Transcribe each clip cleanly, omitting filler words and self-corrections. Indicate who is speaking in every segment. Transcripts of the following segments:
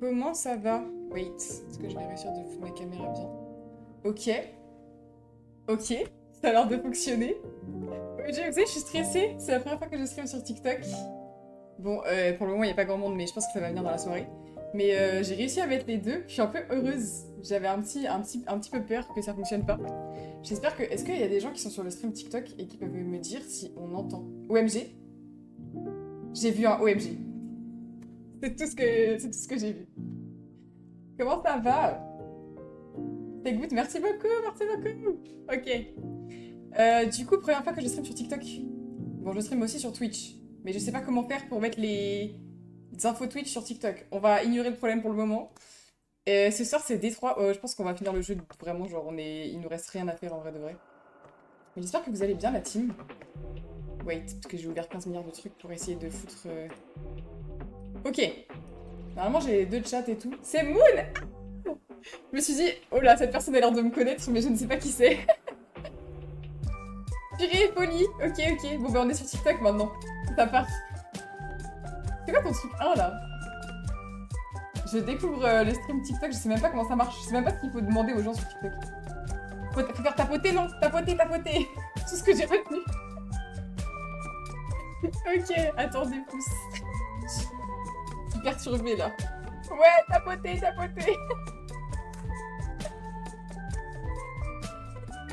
Speaker 1: Comment ça va? Wait, est-ce que je vais réussir de foutre ma caméra bien? Ok. Ok, ça a l'air de fonctionner. Vous savez, je suis stressée. C'est la première fois que je stream sur TikTok. Bon, pour le moment, il n'y a pas grand monde, mais je pense que ça va venir dans la soirée. Mais j'ai réussi à mettre les deux. Je suis un peu heureuse. J'avais un petit peu peur que ça fonctionne pas. J'espère que... Est-ce qu'il y a des gens qui sont sur le stream TikTok et qui peuvent me dire si on entend? OMG? J'ai vu un OMG. C'est tout ce que j'ai vu. Comment ça va? C'est good, merci beaucoup, merci beaucoup. Ok. Du coup, première fois que je stream sur TikTok. Bon, je stream aussi sur Twitch. Mais je sais pas comment faire pour mettre les infos Twitch sur TikTok. On va ignorer le problème pour le moment. Ce soir, c'est D3. Je pense qu'on va finir le jeu vraiment, genre, il nous reste rien à faire en vrai de vrai. Mais j'espère que vous allez bien, la team. Wait, parce que j'ai ouvert 15 milliards de trucs pour essayer de foutre... Ok. Normalement, j'ai les deux chats et tout. C'est Moon! Je me suis dit, oh là, cette personne a l'air de me connaître, mais je ne sais pas qui c'est. Purée, poli. Ok, ok. Bon, ben on est sur TikTok maintenant. Ça part. C'est quoi ton truc 1 là? Je découvre le stream TikTok, je sais même pas comment ça marche. Je sais même pas ce qu'il faut demander aux gens sur TikTok. Faut faire tapoter, non? Tapoter, tapoter. Tout ce que j'ai retenu. Ok, attends, des pouces. Je suis perturbée là. Ouais, tapoter, tapoter.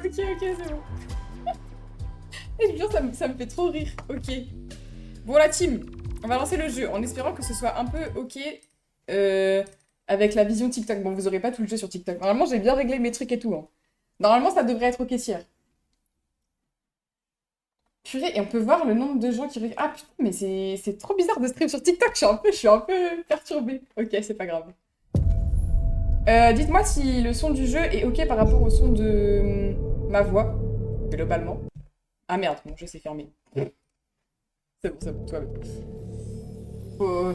Speaker 1: Ok, c'est bon. Et je vous jure, ça me fait trop rire. Ok. Bon, la team, on va lancer le jeu en espérant que ce soit un peu ok avec la vision TikTok. Bon, vous aurez pas tout le jeu sur TikTok. Normalement, j'ai bien réglé mes trucs et tout. Hein. Normalement, ça devrait être ok, tiers. Purée, et on peut voir le nombre de gens qui regardent. Ah putain, mais c'est trop bizarre de stream sur TikTok. Je suis un peu perturbée. Ok, c'est pas grave. Dites-moi si le son du jeu est ok par rapport au son de ma voix, globalement. Ah merde, mon jeu s'est fermé. C'est bon, toi.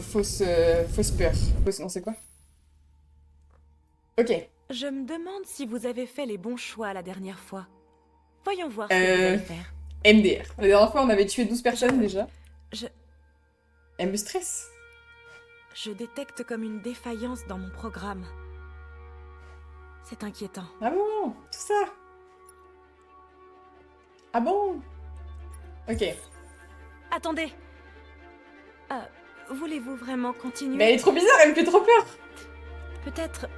Speaker 1: Fausse peur. Non, c'est quoi? Ok.
Speaker 2: Je me demande si vous avez fait les bons choix la dernière fois. Voyons voir ce que vous allez faire.
Speaker 1: MDR. La dernière fois, on avait tué 12 personnes déjà.
Speaker 2: Je
Speaker 1: Elle me stresse.
Speaker 2: détecte comme une défaillance dans mon programme. C'est inquiétant.
Speaker 1: Ah bon? Tout ça? Ah bon? Ok.
Speaker 2: Attendez. Voulez-vous vraiment continuer?
Speaker 1: Mais elle est trop bizarre, elle me fait trop peur.
Speaker 2: Peut-être...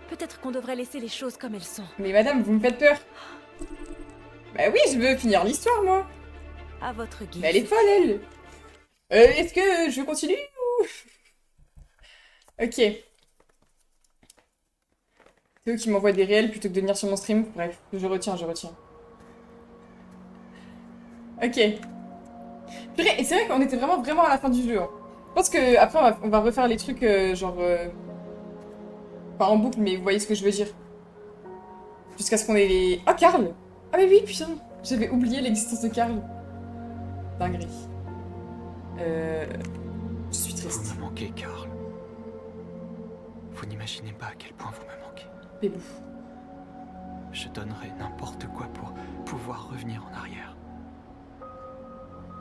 Speaker 2: peut-être qu'on devrait laisser les choses comme elles sont.
Speaker 1: Mais madame, vous me faites peur. Bah oui, je veux finir l'histoire, moi.
Speaker 2: À votre guise.
Speaker 1: Mais elle est folle, elle. Est-ce que je continue ou... Ok. C'est eux qui m'envoient des réels plutôt que de venir sur mon stream. Bref, je retiens. Ok. Purée, et c'est vrai qu'on était vraiment à la fin du jeu. Hein. Je pense que après on va refaire les trucs genre... Pas en boucle, mais vous voyez ce que je veux dire. Jusqu'à ce qu'on ait les... Oh, Karl! Ah mais oui, putain! J'avais oublié l'existence de Karl. Dinguerie. Je suis triste.
Speaker 3: Vous me manquez, Karl. Vous n'imaginez pas à quel point vous me manquez.
Speaker 1: Bébou.
Speaker 3: Je donnerais n'importe quoi pour pouvoir revenir en arrière.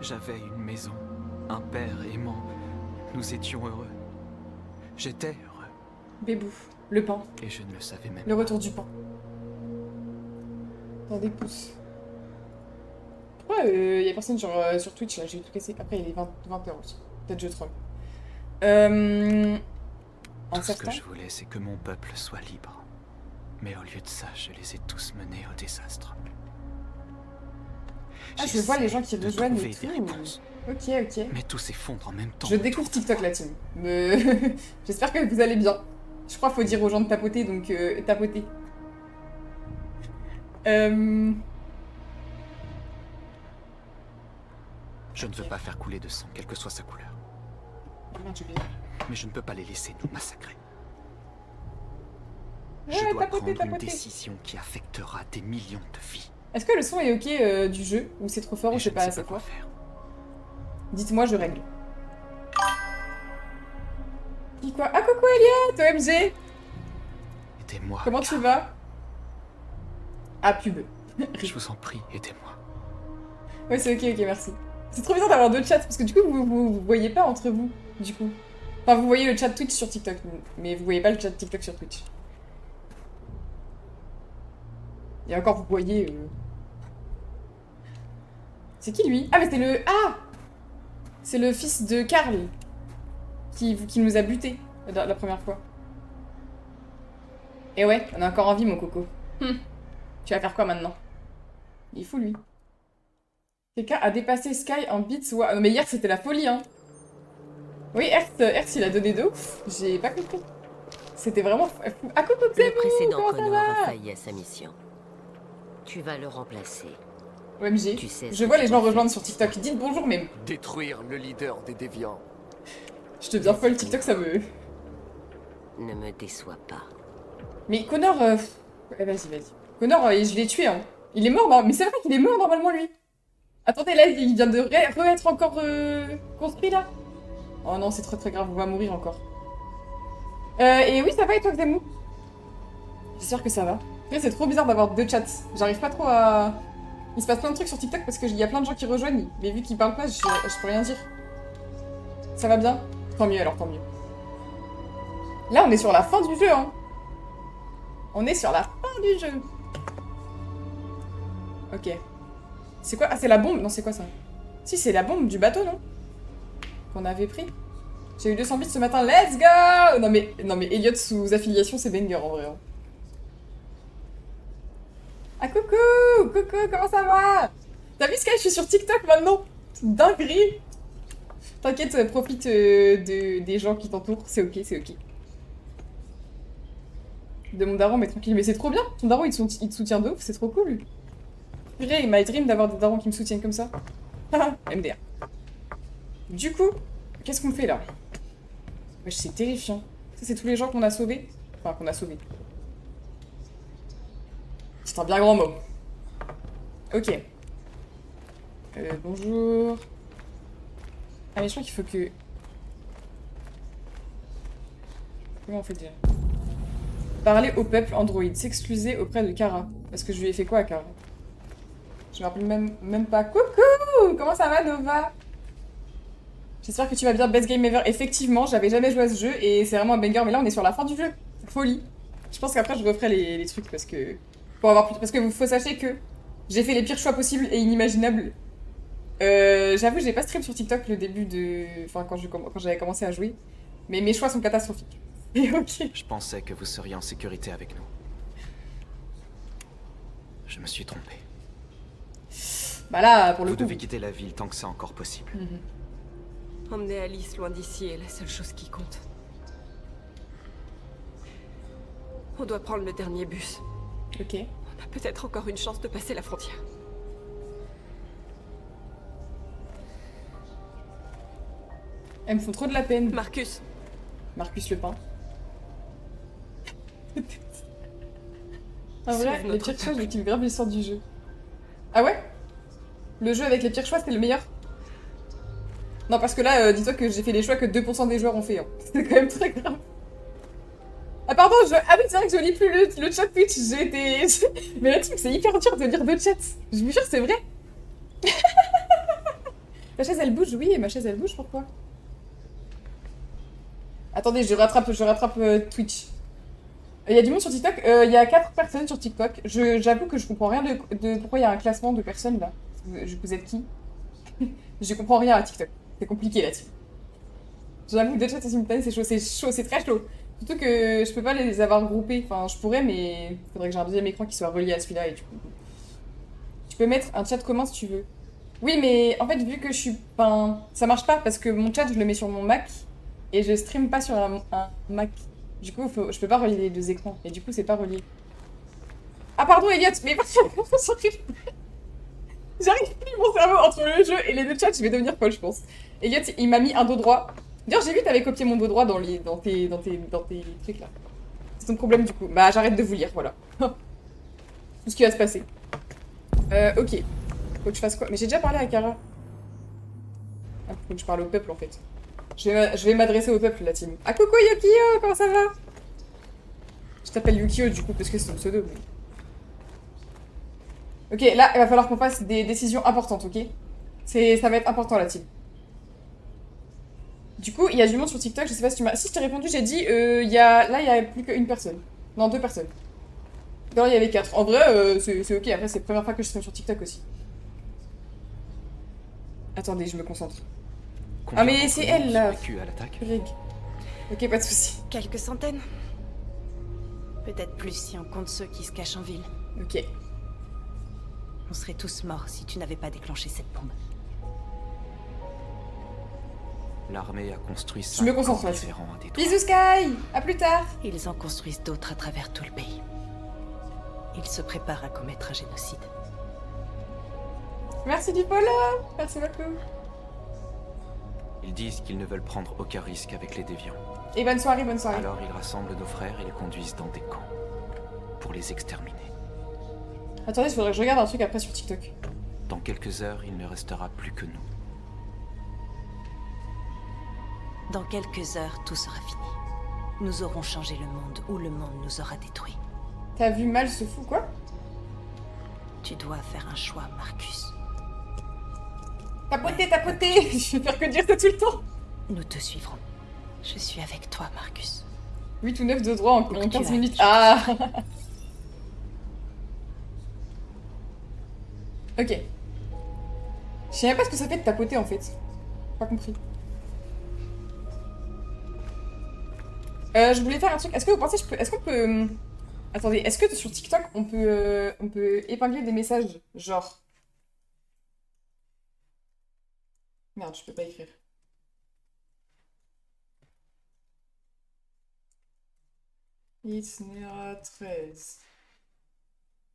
Speaker 3: J'avais une maison, un père aimant. Nous étions heureux. J'étais heureux.
Speaker 1: Bébou. Le pain.
Speaker 3: Et je ne le savais même
Speaker 1: Le
Speaker 3: pas.
Speaker 1: retour du pain. Dans des pouces. Pourquoi y a personne sur Twitch là? J'ai tout cassé. Après il est 20h aussi. Peut-être je troll.
Speaker 3: Tout ce que je voulais, c'est que mon peuple soit libre. Mais au lieu de ça, je les ai tous menés au désastre.
Speaker 1: Ah, je vois les gens qui rejoignent et
Speaker 3: des
Speaker 1: tout.
Speaker 3: réponses.
Speaker 1: Ok.
Speaker 3: Mais tout s'effondre en même temps.
Speaker 1: Je découvre TikTok la team. J'espère que vous allez bien. Je crois qu'il faut dire aux gens de tapoter, donc tapoter.
Speaker 3: Je ne veux pas faire couler de sang, quelle que soit sa couleur.
Speaker 1: Merde, j'ai oublié.
Speaker 3: Mais je ne peux pas les laisser nous massacrer.
Speaker 1: Ouais,
Speaker 3: Je dois
Speaker 1: tapoter.
Speaker 3: prendre une décision qui affectera des millions de vies.
Speaker 1: Est-ce que le son est ok du jeu? Ou c'est trop fort? Ou je sais pas, c'est quoi?
Speaker 3: faire.
Speaker 1: Dites-moi, je règle. Qui quoi? Ah, coucou Elliot, OMG.
Speaker 3: Aidez-moi.
Speaker 1: Comment tu vas? Ah, pub.
Speaker 3: Je vous en prie, aidez-moi.
Speaker 1: Ouais, c'est ok, merci. C'est trop bizarre d'avoir deux chats, parce que du coup, vous voyez pas entre vous, du coup. Enfin, vous voyez le chat Twitch sur TikTok, mais vous voyez pas le chat TikTok sur Twitch. Et encore, vous voyez... C'est qui, lui? Ah, mais c'est le... Ah! C'est le fils de Karl. Qui nous a butés la première fois. Et ouais, on a encore envie, mon coco. Tu vas faire quoi, maintenant? Il est fou, lui. Quelqu'un a dépassé Sky en beats ou... Non, mais hier, c'était la folie, hein. Oui, Hertz, il a donné de ouf. J'ai pas compris. C'était vraiment fou. Ah, coucou,
Speaker 4: Le précédent
Speaker 1: comment ça
Speaker 4: Connor
Speaker 1: va?
Speaker 4: a failli à sa mission. Tu vas le remplacer.
Speaker 1: OMG.
Speaker 4: Tu sais ce
Speaker 1: Je
Speaker 4: que
Speaker 1: vois
Speaker 4: tu
Speaker 1: les gens
Speaker 4: dois faire.
Speaker 1: rejoindre sur TikTok. Dites bonjour, mais
Speaker 5: Détruire le leader des déviants.
Speaker 1: je deviens folle. TikTok, ça me...
Speaker 4: Ne me déçois pas.
Speaker 1: Mais Connor... Ouais, vas-y. Connor, je l'ai tué, hein. Il est mort, non? Mais c'est vrai qu'il est mort, normalement, lui. Attendez, là, il vient de re-être encore construit, là. Oh non, c'est très très grave, on va mourir encore. Et oui, ça va, et toi, Xemou? J'espère que ça va. Après, c'est trop bizarre d'avoir deux chats. J'arrive pas trop à... Il se passe plein de trucs sur TikTok parce qu'il y a plein de gens qui rejoignent. Mais vu qu'ils parlent pas, je peux rien dire. Ça va bien? Tant mieux alors, tant mieux. Là, on est sur la fin du jeu, hein. On est sur la fin du jeu. Ok. C'est quoi? Ah, c'est la bombe? Non, c'est quoi ça? Si, c'est la bombe du bateau, non? Qu'on avait pris. J'ai eu 200 bits ce matin, let's go! Non mais Elliot sous affiliation, c'est banger en vrai. Hein. Ah coucou! Coucou, comment ça va? T'as vu Sky, je suis sur TikTok maintenant? Dinguerie! T'inquiète, profite des gens qui t'entourent, c'est ok, c'est ok. De mon daron, mais tranquille, mais c'est trop bien! Ton daron, il te soutient de ouf, c'est trop cool! Purée, my dream d'avoir des darons qui me soutiennent comme ça. MDR. Du coup, qu'est-ce qu'on fait là? Wesh, c'est terrifiant. Ça, c'est tous les gens qu'on a sauvés. Enfin, qu'on a sauvés. C'est un bien grand mot. Ok. Bonjour. Ah, mais je crois qu'il faut que... Comment on fait déjà? Parler au peuple Android, s'excuser auprès de Kara. Parce que je lui ai fait quoi à Kara? Je me rappelle même pas. Coucou! Comment ça va, Nova? J'espère que tu vas bien, best game ever. Effectivement, j'avais jamais joué à ce jeu et c'est vraiment un banger, mais là on est sur la fin du jeu. Folie. Je pense qu'après je referai les trucs parce que... Pour avoir plus... Parce que vous faut sachez que j'ai fait les pires choix possibles et inimaginables. J'avoue, j'ai pas stream sur TikTok le début de... Enfin, quand j'avais commencé à jouer. Mais mes choix sont catastrophiques. Et ok.
Speaker 3: Je pensais que vous seriez en sécurité avec nous. Je me suis trompé.
Speaker 1: Bah là, pour le
Speaker 3: Vous
Speaker 1: coup...
Speaker 3: devez quitter la ville tant que c'est encore possible.
Speaker 6: Emmener Alice loin d'ici est la seule chose qui compte. On doit prendre le dernier bus.
Speaker 1: Ok.
Speaker 6: On a peut-être encore une chance de passer la frontière.
Speaker 1: Elles me font trop de la peine.
Speaker 6: Marcus,
Speaker 1: Marcus Le Pen. En vrai,
Speaker 6: Sauve
Speaker 1: les
Speaker 6: notre
Speaker 1: pires choix, je
Speaker 6: peuple.
Speaker 1: kiffe grave l'histoire du jeu. Ah ouais? Le jeu avec les pires choix, c'était le meilleur? Non, parce que là, dis-toi que j'ai fait les choix que 2% des joueurs ont fait. Hein. C'était quand même très grave. Ah pardon, ah oui, c'est vrai que je lis plus le chat Twitch, j'ai été... Mais le truc, c'est hyper dur de lire deux chats. Je vous jure, c'est vrai. Ma chaise, elle bouge, oui, ma chaise, elle bouge, pourquoi? Attendez, je rattrape Twitch. Il y a du monde sur TikTok, il y a 4 personnes sur TikTok. J'avoue que je comprends rien de pourquoi il y a un classement de personnes là. Vous êtes qui? Je comprends rien à TikTok. C'est compliqué là-dessus. J'avoue, deux chats simultanés, c'est chaud, c'est très chaud. Surtout que je peux pas les avoir groupés. Enfin, je pourrais, mais il faudrait que j'ai un deuxième écran qui soit relié à celui-là et du coup. Tu peux mettre un chat commun si tu veux. Oui, mais en fait, vu que je suis. Enfin, ça marche pas parce que mon chat, je le mets sur mon Mac et je stream pas sur un Mac. Du coup, je peux pas relier les deux écrans et du coup, c'est pas relié. Ah, pardon, Elliot, mais j'arrive plus mon cerveau entre le jeu et les deux chats, je vais devenir folle, je pense. Elliot, il m'a mis un dos droit. D'ailleurs, j'ai vu que t'avais copié mon dos droit dans tes trucs là. C'est ton problème du coup. Bah, j'arrête de vous lire, voilà. Tout ce qui va se passer. Ok. Faut que je fasse quoi? Mais j'ai déjà parlé à Kara. Ah, faut que je parle au peuple en fait. Je vais m'adresser au peuple, la team. Ah, coucou Yukio, comment ça va? Je t'appelle Yukio du coup parce que c'est ton pseudo. Mais... Ok, là, il va falloir qu'on fasse des décisions importantes, ok? Ça va être important la team. Du coup, il y a du monde sur TikTok, je sais pas si tu m'as... Si je t'ai répondu, j'ai dit, il y a... là, il y a plus qu'une personne. Non, 2 personnes. Là, il y avait 4. En vrai, c'est ok, après, c'est la première fois que je stream sur TikTok aussi. Attendez, je me concentre.
Speaker 3: Combien
Speaker 1: mais
Speaker 3: d'entre
Speaker 1: c'est
Speaker 3: nous
Speaker 1: elle,
Speaker 3: ont
Speaker 1: là.
Speaker 3: survécu à l'attaque?
Speaker 1: Greg. Ok, pas de soucis.
Speaker 2: Quelques centaines. Peut-être plus si on compte ceux qui se cachent en ville.
Speaker 1: Ok.
Speaker 2: On serait tous morts si tu n'avais pas déclenché cette bombe.
Speaker 3: L'armée a construit
Speaker 1: Je me
Speaker 3: 5
Speaker 1: concentre
Speaker 3: camps
Speaker 1: là-dessus.
Speaker 3: différents à Détroit.
Speaker 1: Bisous Sky. À plus tard.
Speaker 2: Ils en construisent d'autres à travers tout le pays. Ils se préparent à commettre un génocide.
Speaker 1: Merci du follow. Merci beaucoup.
Speaker 3: Ils disent qu'ils ne veulent prendre aucun risque avec les déviants.
Speaker 1: Et bonne soirée, bonne soirée.
Speaker 3: Alors ils rassemblent nos frères et les conduisent dans des camps. Pour les exterminer.
Speaker 1: Attendez, il faudrait que je regarde un truc après sur TikTok.
Speaker 3: Dans quelques heures, il ne restera plus que nous.
Speaker 2: Dans quelques heures, tout sera fini. Nous aurons changé le monde ou le monde nous aura détruits.
Speaker 1: T'as vu mal ce fou, quoi?
Speaker 2: Tu dois faire un choix, Marcus.
Speaker 1: Tapoter, tapoter. Je vais faire que dire ça tout le temps.
Speaker 2: Nous te suivrons. Je suis avec toi, Marcus.
Speaker 1: 8 ou 9 de droit en
Speaker 2: Où que tu
Speaker 1: 15
Speaker 2: ailles,
Speaker 1: minutes.
Speaker 2: je te
Speaker 1: Ah. Ok. Je sais même pas ce que ça fait de tapoter en fait. Pas compris. Je voulais faire un truc. Est-ce que vous pensez que je peux... Est-ce qu'on peut... Attendez, est-ce que sur TikTok on peut épingler des messages genre... Merde, je peux pas écrire. It's Nera 13.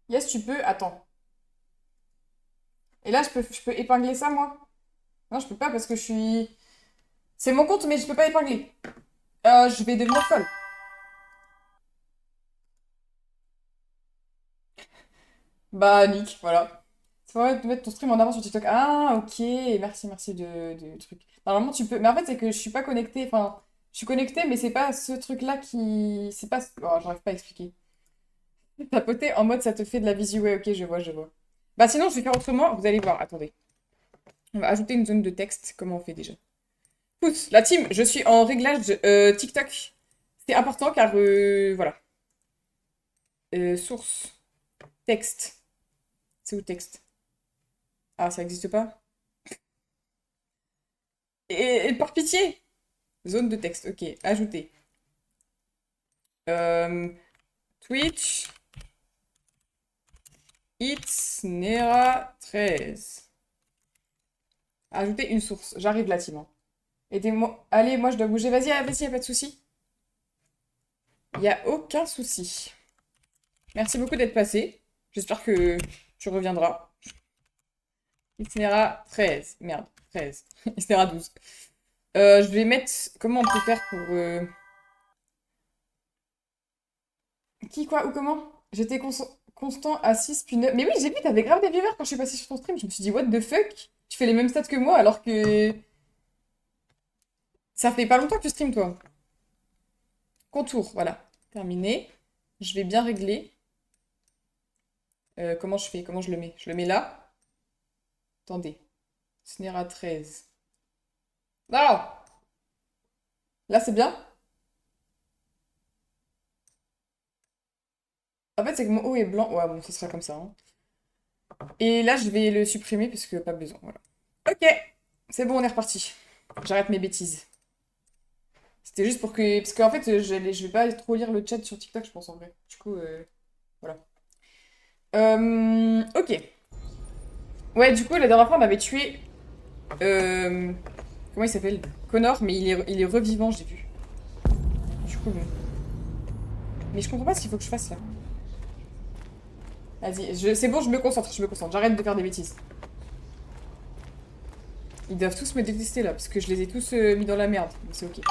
Speaker 1: Yes, tu peux. Attends. Et là, je peux épingler ça, moi? Non, je peux pas parce que je suis... C'est mon compte, mais je peux pas épingler. Je vais devenir folle. Bah, nick, voilà. C'est vrai de mettre ton stream en avant sur TikTok. Ah, ok. Merci de truc. Normalement, tu peux... Mais en fait, c'est que je suis pas connectée. Enfin, je suis connectée, mais c'est pas ce truc-là qui... C'est pas... Oh, j'arrive pas à expliquer. Tapoter en mode ça te fait de la visu. Ouais, ok, je vois, je vois. Bah sinon, je vais faire autrement. Vous allez voir, attendez. On va ajouter une zone de texte. Comment on fait déjà? Pouce, la team, je suis en réglage TikTok. C'est important car, voilà. Source. Texte. C'est où texte? Ah, ça n'existe pas? Et par pitié! Zone de texte, ok. Ajouter. Twitch. It's Nera 13. Ajouter une source. J'arrive là, Timon. Aidez-moi. Allez, moi je dois bouger. Vas-y, vas-y, y a pas de souci. Y a aucun souci. Merci beaucoup d'être passé. J'espère que tu reviendras. It's Nera 13. Merde, 13. It's Nera 12. Je vais mettre... Comment on peut faire pour... Qui, quoi, ou comment? J'étais constant à 6 puis 9. Mais oui, j'ai vu, t'avais grave des viewers quand je suis passée sur ton stream. Je me suis dit, what the fuck? Tu fais les mêmes stats que moi alors que... Ça fait pas longtemps que tu stream, toi. Contour, voilà. Terminé. Je vais bien régler. Comment je fais? Comment je le mets? Je le mets là. Attendez. Snare à 13. Non! Là, c'est bien? En fait, c'est que mon haut est blanc. Ouais, bon, ce sera comme ça. Hein. Et là, je vais le supprimer parce que pas besoin. Voilà. Ok. C'est bon, on est reparti. J'arrête mes bêtises. C'était juste pour que... Parce qu'en fait, je vais pas trop lire le chat sur TikTok, je pense, en vrai. Du coup, voilà. Ok. Ouais, du coup, la dernière fois, on avait tué... Comment il s'appelle? Connor, mais il est revivant, j'ai vu. Du coup, bon. Mais je comprends pas ce qu'il faut que je fasse, là. Vas-y, c'est bon, je me concentre. J'arrête de faire des bêtises. Ils doivent tous me détester, là, parce que je les ai tous mis dans la merde. Mais c'est ok.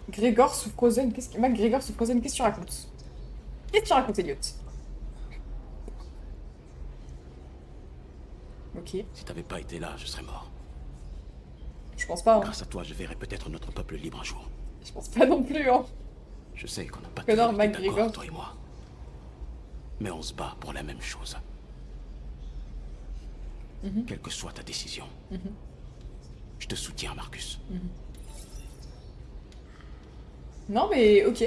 Speaker 1: Grégor sous Frozen, Grégor sous Frozen, qu'est-ce que tu racontes? Qu'est-ce que tu racontes, Elliot? Ok.
Speaker 7: Si t'avais pas été là, je serais mort.
Speaker 1: Je pense pas, hein.
Speaker 7: Grâce à toi, je verrai peut-être notre peuple libre un jour.
Speaker 1: Je pense pas non plus, hein.
Speaker 7: Je sais qu'on n'a pas
Speaker 1: Connor
Speaker 7: toujours été
Speaker 1: McGregor.
Speaker 7: d'accord, toi et moi. Mais on se bat pour la même chose. Quelle que soit ta décision. Je te soutiens, Marcus.
Speaker 1: Non, mais ok.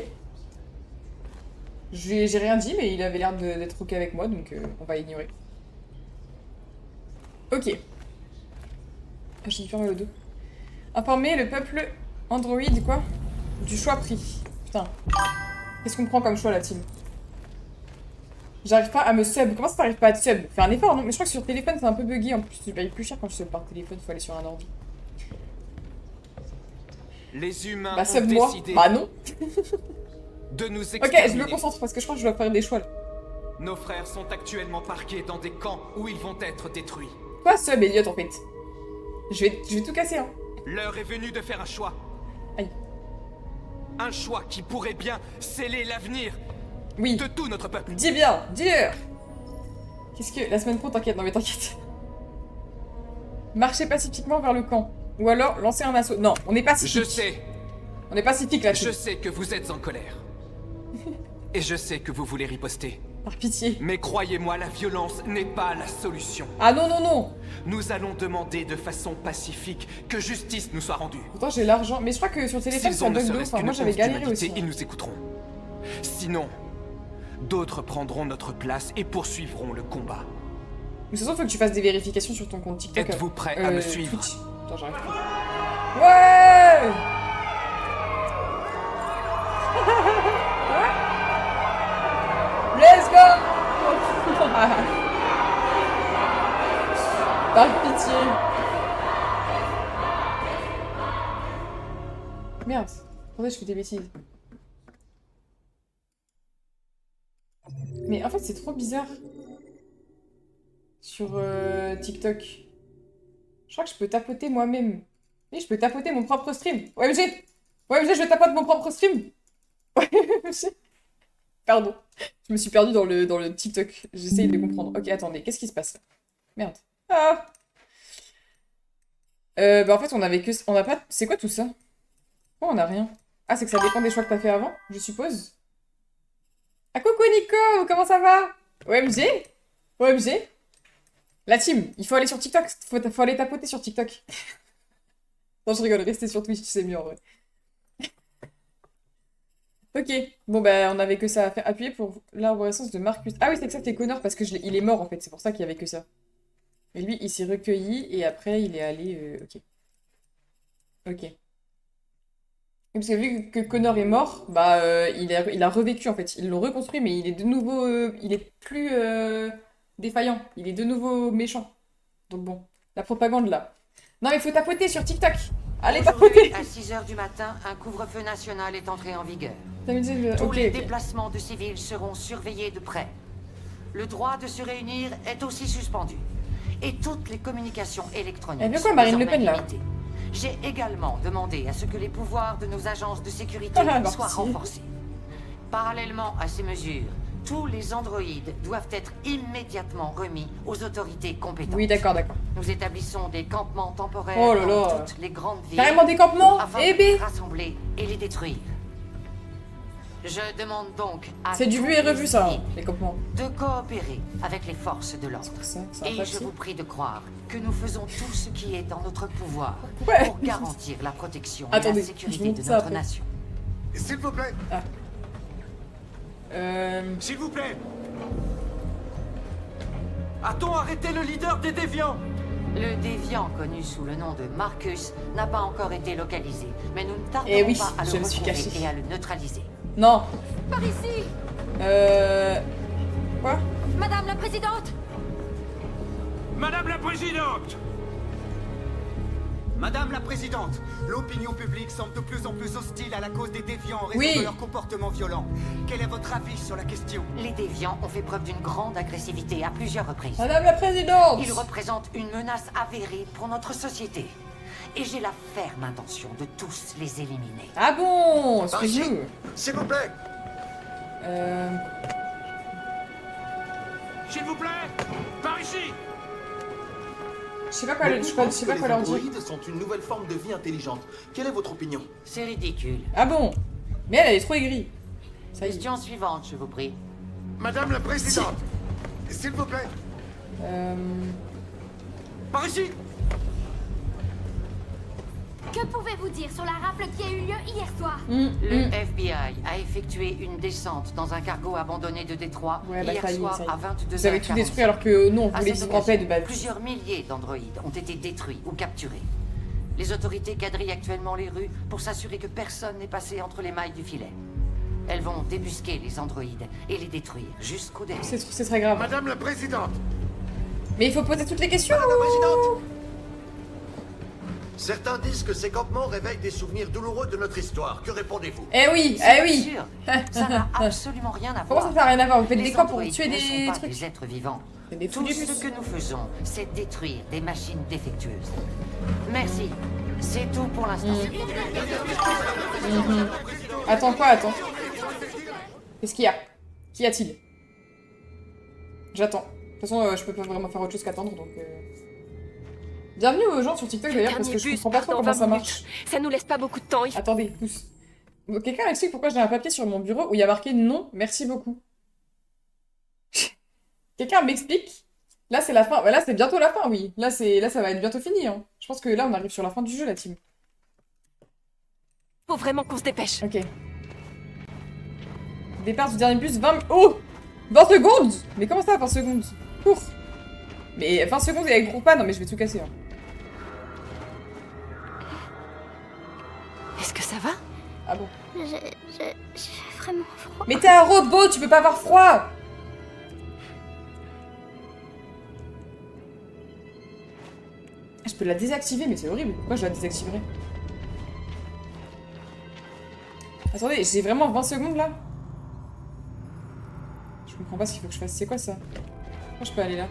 Speaker 1: J'ai rien dit, mais il avait l'air d'être ok avec moi, donc on va ignorer. Ok. Ah, j'ai fermé le dos. Informer le peuple Android, quoi? Du choix pris. Putain. Qu'est-ce qu'on prend comme choix, la team? J'arrive pas à me sub. Comment ça t'arrives pas à te sub? Fais un effort, non? Mais je crois que sur téléphone, c'est un peu buggy. En plus, tu payes plus cher quand je sub par téléphone. Faut aller sur un ordi.
Speaker 3: Les humains
Speaker 1: Bah,
Speaker 3: ont
Speaker 1: sub-moi.
Speaker 3: décidé
Speaker 1: Bah, non.
Speaker 3: de nous
Speaker 1: Ok,
Speaker 3: exterminer.
Speaker 1: je me concentre parce que je crois que je dois faire des choix, là.
Speaker 3: Nos frères sont actuellement parqués dans des camps où ils vont être détruits.
Speaker 1: Quoi, sub, Elliot, en fait? Je vais tout casser, hein.
Speaker 3: L'heure est venue de faire un choix.
Speaker 1: Aïe.
Speaker 3: Un choix qui pourrait bien sceller l'avenir
Speaker 1: Oui.
Speaker 3: de tout notre peuple.
Speaker 1: Dis bien, dis-le. Qu'est-ce que... La semaine pro, t'inquiète, non mais t'inquiète. Marcher pacifiquement vers le camp. Ou alors lancer un assaut. Non, on est pacifique.
Speaker 3: Je sais,
Speaker 1: On est pacifique là-dessus.
Speaker 3: je sais que vous êtes en colère. Et je sais que vous voulez riposter.
Speaker 1: Par pitié.
Speaker 3: Mais croyez-moi, la violence n'est pas la solution.
Speaker 1: Ah non, non, non.
Speaker 3: Nous allons demander de façon pacifique que justice nous soit rendue.
Speaker 1: Pourtant j'ai l'argent. Mais je crois que sur le téléphone,
Speaker 3: S'ils
Speaker 1: ça
Speaker 3: ont ne
Speaker 1: bug de ouf.
Speaker 3: serait-ce
Speaker 1: Enfin,
Speaker 3: qu'une
Speaker 1: moi j'avais
Speaker 3: once
Speaker 1: galéré
Speaker 3: d'humanité,
Speaker 1: aussi.
Speaker 3: ils nous écouteront. Sinon, d'autres prendront notre place et poursuivront le combat.
Speaker 1: Mais de toute façon, faut que tu fasses des vérifications sur ton compte TikTok.
Speaker 3: Êtes-vous prêts à me suivre?
Speaker 1: Twitch. Attends, j'arrive plus. Ouais. Let's go. Par pitié. Merde. Pourquoi je fais des bêtises? Mais en fait, c'est trop bizarre. Sur TikTok. Je crois que je peux tapoter moi-même. Oui, je peux tapoter mon propre stream. OMG! OMG, je tapote mon propre stream! OMG! Pardon. Je me suis perdue dans le TikTok. J'essaye de comprendre. Ok, attendez. Qu'est-ce qui se passe là? Merde. Ah! Bah en fait, on avait que... On a pas... C'est quoi tout ça? Oh, on a rien. Ah, c'est que ça dépend des choix que t'as fait avant, je suppose. Ah, coucou Nico! Comment ça va? OMG? OMG? La team, il faut aller sur TikTok. Faut aller tapoter sur TikTok. Non, je rigole. Rester sur Twitch, c'est mieux en vrai. Ok, bon bah on avait que ça à faire. Appuyer pour l'arborescence de Marcus. Ah oui, c'est que ça c'était Connor parce que il est mort en fait, c'est pour ça qu'il y avait que ça. Et lui, il s'est recueilli et après il est allé... Ok. Ok. Et parce que vu que Connor est mort, bah il a revécu en fait. Ils l'ont reconstruit mais il est de nouveau... il est plus défaillant. Il est de nouveau méchant. Donc bon, la propagande là. Non mais faut tapoter sur TikTok. Allez tapoter.
Speaker 4: Aujourd'hui, à 6h du matin, un couvre-feu national est entré en vigueur.
Speaker 1: Tous
Speaker 4: Tous les déplacements de civils seront surveillés de près. Le droit de se réunir est aussi suspendu. Et toutes les communications électroniques
Speaker 1: Elle veut quoi,
Speaker 4: sont
Speaker 1: Marine Le
Speaker 4: désormais
Speaker 1: Pen, là?
Speaker 4: limitées. J'ai également demandé à ce que les pouvoirs de nos agences de sécurité
Speaker 1: Ah, merci.
Speaker 4: soient renforcés. Parallèlement à ces mesures, tous les androïdes doivent être immédiatement remis aux autorités compétentes.
Speaker 1: Oui, d'accord, d'accord.
Speaker 4: Nous établissons des campements temporaires
Speaker 1: Oh là
Speaker 4: dans
Speaker 1: là.
Speaker 4: toutes les grandes villes.
Speaker 1: Carrément des campements.
Speaker 4: Afin
Speaker 1: Eh
Speaker 4: de
Speaker 1: ben.
Speaker 4: les rassembler et les détruire. Je demande donc à
Speaker 1: C'est du
Speaker 4: tous
Speaker 1: vu et revu
Speaker 4: les
Speaker 1: ça, hein,
Speaker 4: civils
Speaker 1: les campements.
Speaker 4: de coopérer avec les forces de l'ordre.
Speaker 1: C'est pour ça, c'est un
Speaker 4: Et je
Speaker 1: papier.
Speaker 4: vous prie de croire que nous faisons tout ce qui est dans notre pouvoir
Speaker 1: Ouais.
Speaker 4: pour garantir la protection et
Speaker 1: Attendez,
Speaker 4: la
Speaker 1: je vous
Speaker 4: sécurité
Speaker 1: montre
Speaker 4: de
Speaker 1: ça
Speaker 4: notre
Speaker 1: après.
Speaker 4: nation.
Speaker 5: S'il vous plaît.
Speaker 3: S'il vous plaît! A-t-on arrêté le leader des déviants?
Speaker 4: Le déviant connu sous le nom de Marcus n'a pas encore été localisé, mais nous ne
Speaker 1: Eh
Speaker 4: tarderons
Speaker 1: oui,
Speaker 4: pas à
Speaker 1: je
Speaker 4: le
Speaker 1: me suis
Speaker 4: retrouver
Speaker 1: cachée.
Speaker 4: et à le neutraliser.
Speaker 1: Non.
Speaker 6: Par ici,
Speaker 1: Quoi?
Speaker 6: Madame la Présidente.
Speaker 8: Madame la Présidente!
Speaker 9: Madame la Présidente, l'opinion publique semble de plus en plus hostile à la cause des déviants en raison
Speaker 1: Oui.
Speaker 9: de leur comportement violent. Quel est votre avis sur la question?
Speaker 4: Les déviants ont fait preuve d'une grande agressivité à plusieurs reprises.
Speaker 1: Madame la Présidente.
Speaker 4: Ils représentent une menace avérée pour notre société. Et j'ai la ferme intention de tous les éliminer.
Speaker 1: Ah bon?
Speaker 5: Par ici.
Speaker 1: Excuse-nous.
Speaker 5: S'il vous plaît.
Speaker 8: S'il vous plaît! Par ici!
Speaker 1: Je sais pas quoi, je sais pas quoi leur dire.
Speaker 10: Les androïdes sont une nouvelle forme de vie intelligente. Quelle est votre opinion?
Speaker 4: C'est ridicule.
Speaker 1: Ah bon? Mais elle est trop aigrie. Ça y est.
Speaker 4: Question suivante, je vous prie.
Speaker 5: Madame la Présidente. S'il vous plaît.
Speaker 3: Par ici!
Speaker 11: Que pouvez-vous dire sur la rafle qui a eu lieu hier soir?
Speaker 4: Le FBI a effectué une descente dans un cargo abandonné de Détroit hier soir à 22h45.
Speaker 1: Vous avez tout détruit alors que non, vous voulez vivre en paix de base.
Speaker 4: Plusieurs milliers d'androïdes ont été détruits ou capturés. Les autorités quadrillent actuellement les rues pour s'assurer que personne n'est passé entre les mailles du filet. Elles vont débusquer les androïdes et les détruire jusqu'au dernier.
Speaker 1: C'est très grave.
Speaker 5: Madame la Présidente.
Speaker 1: Mais il faut poser toutes les questions.
Speaker 5: Madame la Présidente. Certains disent que ces campements réveillent des souvenirs douloureux de notre histoire. Que répondez-vous?
Speaker 1: Eh oui,
Speaker 4: C'est
Speaker 1: eh oui.
Speaker 4: sûr. Ça n'a absolument rien à voir.
Speaker 1: Comment ça n'a rien à voir? Vous faites
Speaker 4: Les
Speaker 1: des camps pour
Speaker 4: androïdes
Speaker 1: tuer
Speaker 4: ne
Speaker 1: des
Speaker 4: sont pas
Speaker 1: trucs.
Speaker 4: des êtres vivants.
Speaker 1: Des
Speaker 4: Tout ce que nous faisons, c'est détruire des machines défectueuses. Merci. C'est tout pour l'instant.
Speaker 1: Attends quoi, attends. Qu'est-ce qu'il y a? Qu'y a-t-il? J'attends. De toute façon, je peux pas vraiment faire autre chose qu'attendre, donc... Bienvenue aux gens sur TikTok d'ailleurs, parce que je comprends pas trop comment ça marche.
Speaker 6: Ça nous laisse pas beaucoup de temps.
Speaker 1: Attendez, pousse. Quelqu'un explique pourquoi j'ai un papier sur mon bureau où il y a marqué non, merci beaucoup. Quelqu'un m'explique? Là, c'est la fin. Bah, là, c'est bientôt la fin, oui. Là, ça va être bientôt fini. Hein. Je pense que là, on arrive sur la fin du jeu, la team.
Speaker 6: Faut vraiment qu'on se dépêche.
Speaker 1: Ok. Départ du dernier bus, 20... Oh 20 secondes. Mais comment ça, 20 secondes? Cours. Mais 20 secondes et avec gros pas, non mais je vais tout casser. Hein.
Speaker 6: Est-ce que ça va?
Speaker 1: Ah bon?
Speaker 11: J'ai vraiment froid.
Speaker 1: Mais t'es un robot, tu peux pas avoir froid! Je peux la désactiver, mais c'est horrible. Pourquoi je la désactiverais? Attendez, j'ai vraiment 20 secondes là? Je comprends pas ce qu'il faut que je fasse. C'est quoi ça? Pourquoi je peux aller là?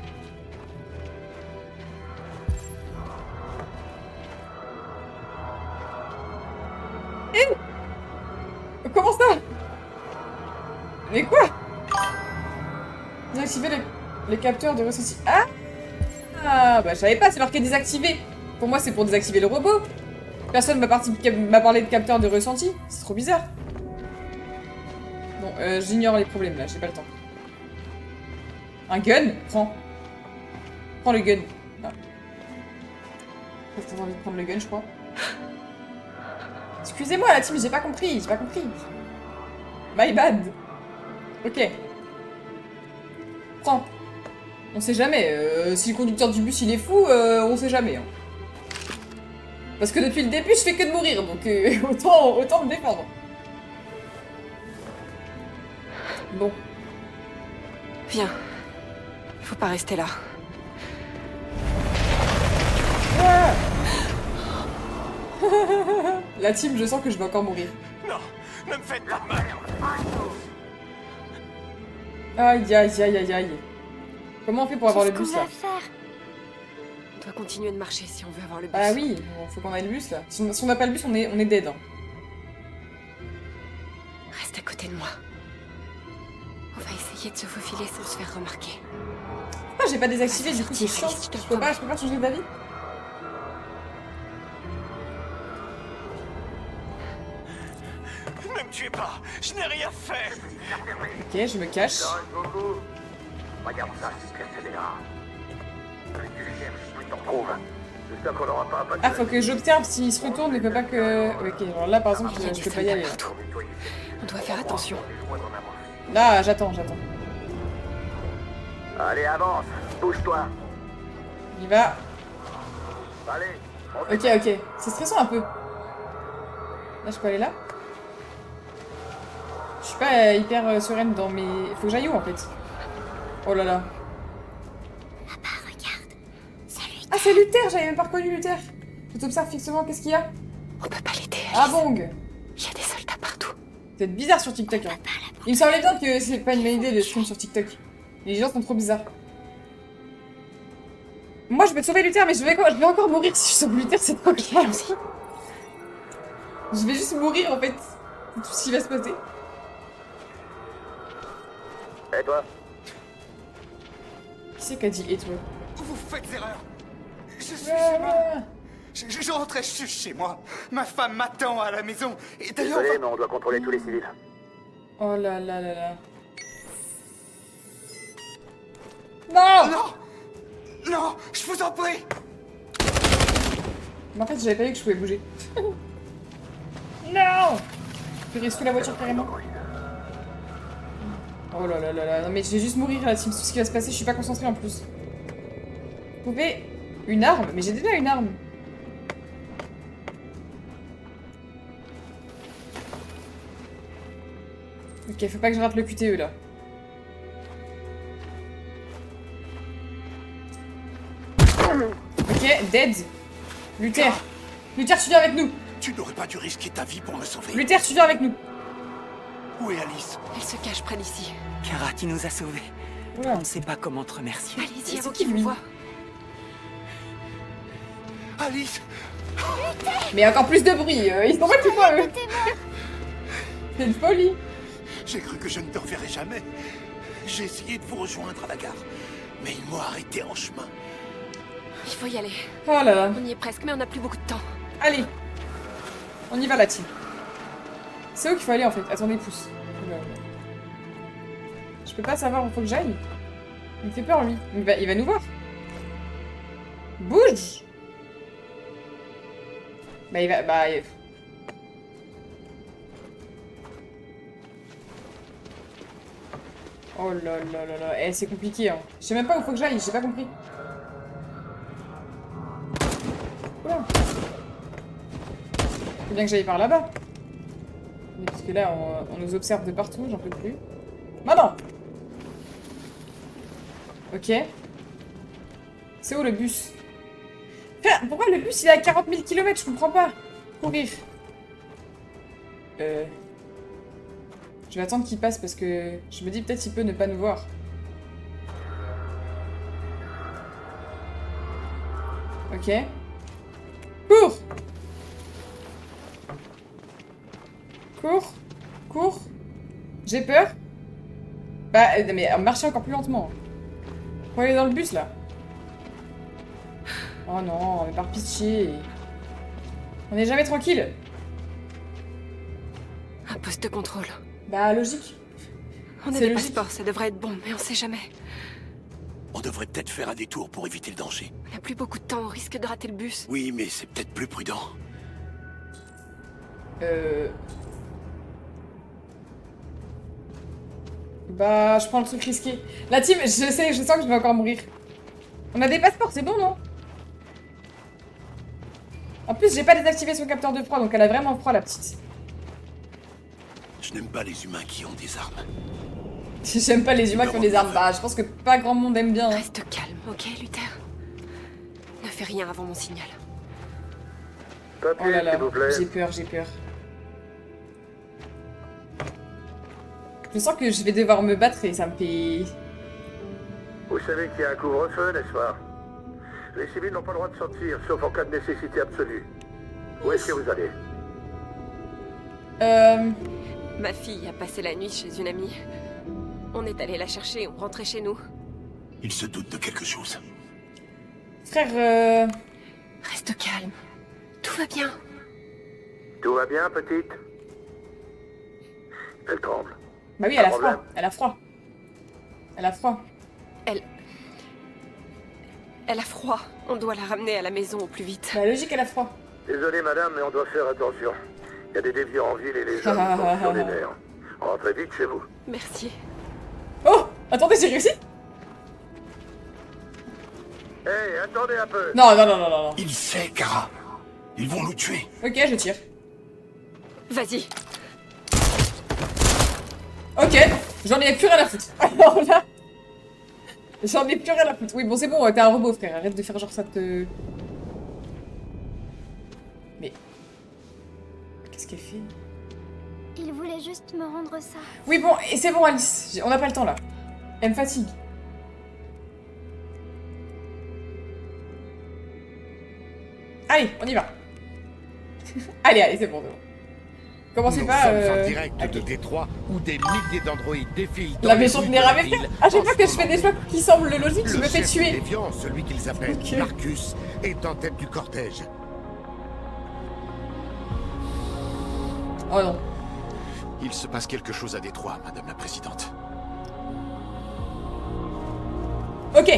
Speaker 1: Comment ça? Mais quoi? Désactiver les capteurs de ressenti. Ah! Ah, bah je savais pas, c'est marqué désactiver. Pour moi, c'est pour désactiver le robot. Personne m'a parlé de capteur de ressenti. C'est trop bizarre. Bon, j'ignore les problèmes là, j'ai pas le temps. Un gun? Prends. Prends le gun. Ah. T'as envie de prendre le gun, je crois. Excusez-moi la team, j'ai pas compris. My bad. Ok. Prends. On sait jamais. Si le conducteur du bus il est fou, on sait jamais. Hein. Parce que depuis le début, je fais que de mourir, donc autant me défendre. Bon.
Speaker 6: Viens. Faut pas rester là.
Speaker 1: Ah. La team, je sens que je vais encore mourir.
Speaker 8: Non, ne me faites pas de mal.
Speaker 1: Aïe, aïe, aïe, aïe, aïe. Comment on fait pour avoir le bus là?
Speaker 6: On doit continuer de marcher si on veut avoir le bus.
Speaker 1: Ah oui, faut qu'on ait le bus là. Si on n'a pas le bus, on est dead. Hein.
Speaker 6: Reste à côté de moi. On va essayer de se faufiler sans se faire remarquer.
Speaker 1: Pourquoi j'ai pas désactivé du coup? C'est chiant. Je peux pas changer d'avis?
Speaker 8: Ne me tuez pas, je n'ai rien fait.
Speaker 1: Ok, je me cache.
Speaker 12: Regarde ça, Castaneda. Plus tu cherches, plus t'en trouves. J'espère qu'on n'aura pas un
Speaker 1: Ah, faut que j'observe s'il se retourne, il peut pas que... Ok, alors là par exemple, je peux pas y aller.
Speaker 6: On doit faire attention.
Speaker 1: Là, j'attends.
Speaker 12: Allez, avance, bouge-toi.
Speaker 1: Il va.
Speaker 12: Allez.
Speaker 1: Ok. C'est stressant un peu. Là, je peux aller là? Je suis pas hyper sereine dans mes... Faut que j'aille où en fait? Oh là là.
Speaker 11: Papa, regarde. C'est Luther.
Speaker 1: Ah, c'est Luther, j'avais même pas reconnu Luther. Je t'observe fixement, qu'est-ce qu'il y a?
Speaker 6: On peut pas l'aider.
Speaker 1: Ah bong.
Speaker 6: Il y a des soldats partout.
Speaker 1: C'est bizarre sur TikTok. Hein. Il me semblait bien que c'est pas une bonne idée de stream sur TikTok. Les gens sont trop bizarres. Moi, je peux te sauver Luther, mais je vais encore mourir si je sauve Luther, c'est trop grave. Je vais juste mourir en fait. C'est tout ce qui va se passer.
Speaker 12: Et toi?
Speaker 1: Qui c'est qui a dit et toi?
Speaker 9: Vous faites erreur. Je suis chez moi. Je rentrais chez moi. Ma femme m'attend à la maison. Et d'ailleurs...
Speaker 12: Désolé, mais on doit contrôler tous les civils.
Speaker 1: Oh là là là là. Non!
Speaker 9: Non! Non! Je vous en prie!
Speaker 1: Mais en fait, j'avais pas vu que je pouvais bouger. Non! Je reste sous la voiture carrément. Oh là là là là, non mais je vais juste mourir là, team. Tout ce qui va se passer, je suis pas concentrée en plus. Vous pouvez... Une arme? Mais j'ai déjà une arme. Ok, faut pas que je rate le QTE là. Ok, dead. Luther. Luther, tu viens avec nous.
Speaker 8: Tu n'aurais pas dû risquer ta vie pour me sauver.
Speaker 1: Luther, tu viens avec nous.
Speaker 8: Où est Alice?
Speaker 6: Elle se cache près d'ici.
Speaker 13: Kara, tu nous as sauvés.
Speaker 1: Oula.
Speaker 13: On ne sait pas comment te remercier.
Speaker 6: Allez-y avant qu'il vous voie.
Speaker 8: Alice!
Speaker 1: Mais encore plus de bruit, ils sont pas plus quoi eux. C'est une folie.
Speaker 8: J'ai cru que je ne te reverrais jamais. J'ai essayé de vous rejoindre à la gare, mais ils m'ont arrêté en chemin.
Speaker 6: Il faut y aller.
Speaker 1: Oh là là.
Speaker 6: On y est presque, mais on n'a plus beaucoup de temps.
Speaker 1: Allez. On y va la team. C'est où qu'il faut aller en fait? Attendez, pousse. Oula, oula. Je peux pas savoir où faut que j'aille. Il me fait peur lui. Il va nous voir. Bouge. Bah il va... Bah... Oh là là là là. Eh, c'est compliqué hein. Je sais même pas où faut que j'aille, j'ai pas compris. Oula. Faut bien que j'aille par là-bas. Parce que là, on nous observe de partout, j'en peux plus. Maman! Ok. C'est où le bus? Frère, pourquoi le bus il est à 40 000 km? Je comprends pas. Courir. Je vais attendre qu'il passe parce que je me dis peut-être il peut ne pas nous voir. Ok. Cours! Cours! Cours! J'ai peur? Bah, mais marchez encore plus lentement. Faut aller dans le bus là. Oh non, mais par pitié. On n'est jamais tranquille.
Speaker 6: Un poste de contrôle.
Speaker 1: Bah, logique.
Speaker 6: On a des passeports, ça devrait être bon, mais on sait jamais.
Speaker 8: On devrait peut-être faire un détour pour éviter le danger.
Speaker 6: On n'a plus beaucoup de temps, on risque de rater le bus.
Speaker 8: Oui, mais c'est peut-être plus prudent.
Speaker 1: Bah, je prends le truc risqué. La team, je sens que je vais encore mourir. On a des passeports, c'est bon, non? En plus, j'ai pas désactivé son capteur de froid, donc elle a vraiment froid, la petite.
Speaker 8: Je n'aime pas les humains qui ont des armes.
Speaker 1: J'aime pas les humains qui ont des armes. Bah, je pense que pas grand monde aime bien. Hein.
Speaker 6: Reste calme, ok, Luther? Ne fais rien avant mon signal.
Speaker 1: Oh là là, j'ai peur, j'ai peur. Je sens que je vais devoir me battre et ça me fait...
Speaker 12: Vous savez qu'il y a un couvre-feu, n'est-ce pas? Les civils n'ont pas le droit de sortir, sauf en cas de nécessité absolue. Où est-ce que vous allez?
Speaker 6: Ma fille a passé la nuit chez une amie. On est allé la chercher, on rentrait chez nous.
Speaker 8: Il se doute de quelque chose.
Speaker 1: Frère,
Speaker 6: Reste calme. Tout va bien.
Speaker 12: Tout va bien, petite? Elle tremble.
Speaker 1: Bah oui, elle a froid. Elle a froid. Elle a froid.
Speaker 6: Elle a froid. On doit la ramener à la maison au plus vite.
Speaker 1: Bah logique, elle a froid.
Speaker 12: Désolé, madame, mais on doit faire attention. Il y a des déviants en ville et les hommes sont sur les nerfs. Rentrez vite chez vous.
Speaker 6: Merci.
Speaker 1: Oh! Attendez, j'ai réussi?
Speaker 12: Hey, attendez un peu!
Speaker 1: Non, non, non, non, non.
Speaker 8: Il sait, Kara. Ils vont nous tuer.
Speaker 1: Ok, je tire.
Speaker 6: Vas-y.
Speaker 1: Ok, j'en ai plus rien à foutre. Alors là... J'en ai plus rien à foutre. Oui, bon, c'est bon, t'es un robot, frère. Arrête de faire genre ça te... Mais... Qu'est-ce qu'elle fait?
Speaker 11: Il voulait juste me rendre ça.
Speaker 1: Oui, bon, et c'est bon, Alice. On n'a pas le temps, là. Elle me fatigue. Allez, on y va. Allez, allez, c'est bon, c'est bon. Commencez pas...
Speaker 14: en direct de Détroit où des milliers d'androïdes défilent dans
Speaker 1: la
Speaker 14: les
Speaker 1: méchante
Speaker 14: rues
Speaker 1: mère
Speaker 14: de la
Speaker 1: avec
Speaker 14: ville.
Speaker 1: à chaque fois que je fais des choix qui semblent logiques, je me fais
Speaker 14: Le chef
Speaker 1: tuer.
Speaker 14: déviant, celui qu'ils appellent Marcus, est en tête du cortège.
Speaker 1: Oh non.
Speaker 8: Il se passe quelque chose à Détroit, Madame la Présidente.
Speaker 1: Ok,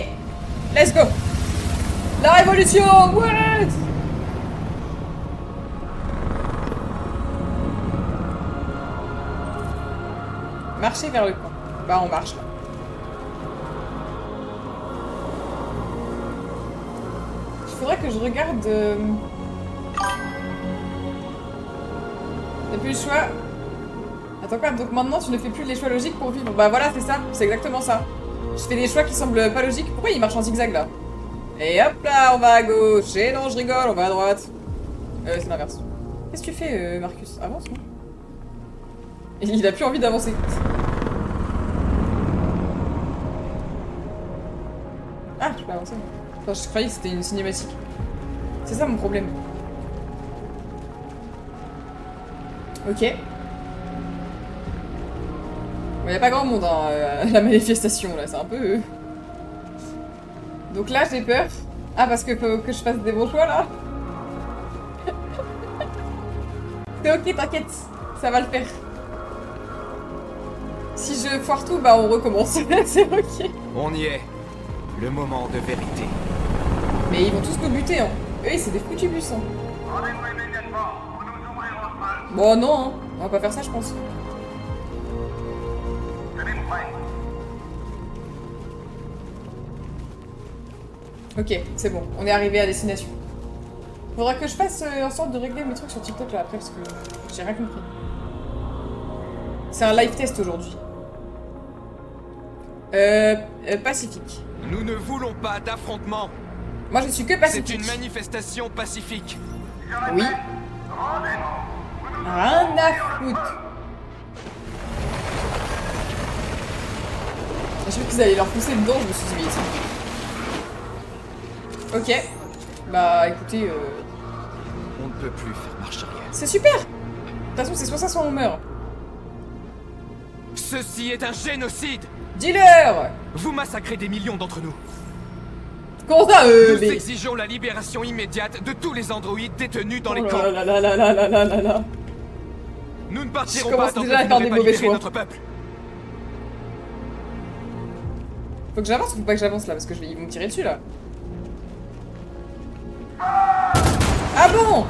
Speaker 1: let's go. La révolution, what? Marcher vers le camp. Bah, on marche là. Il faudrait que je regarde... T'as plus le choix. Attends quoi, donc maintenant tu ne fais plus les choix logiques pour vivre. Bah voilà, c'est ça, c'est exactement ça. Je fais des choix qui semblent pas logiques. Pourquoi il marche en zigzag là? Et hop là, on va à gauche. Et non, je rigole, on va à droite. C'est l'inverse. Qu'est-ce que tu fais, Marcus? Avance, non? Il a plus envie d'avancer. Ah, je peux avancer. Enfin, je croyais que c'était une cinématique. C'est ça mon problème. Ok. Il n'y a pas grand monde hein, à la manifestation là, c'est un peu... Donc là j'ai peur. Ah parce que faut que je fasse des bons choix là. C'est ok, t'inquiète, ça va le faire. Si je foire tout, bah on recommence. C'est ok.
Speaker 3: On y est. Le moment de vérité.
Speaker 1: Mais ils vont tous nous buter hein. Eux c'est des foutus bus hein. Bon non hein. On va pas faire ça je pense. Ok, c'est bon, on est arrivé à destination. Faudra que je fasse en sorte de régler mes trucs sur TikTok là après parce que j'ai rien compris. C'est un live test aujourd'hui. Pacifique.
Speaker 15: Nous ne voulons pas d'affrontement.
Speaker 1: Moi je suis que pacifique.
Speaker 15: C'est une manifestation pacifique.
Speaker 1: Oui. Rien à foutre. J'ai vu qu'ils allaient leur pousser dedans, je me suis dit mais ok. Bah écoutez...
Speaker 3: On ne peut plus faire marche arrière.
Speaker 1: C'est super. De toute façon c'est soit ça soit on meurt.
Speaker 15: Ceci est un génocide.
Speaker 1: Dis-leur.
Speaker 15: Vous massacrez des millions d'entre nous.
Speaker 1: Comment ça
Speaker 15: Nous exigeons la libération immédiate de tous les androïdes détenus dans les camps. Nous ne partirons pas tant que vous n'aurez pas libéré notre peuple.
Speaker 1: Faut que j'avance ou faut pas que j'avance là parce que ils vont me tirer dessus là. Ah bon?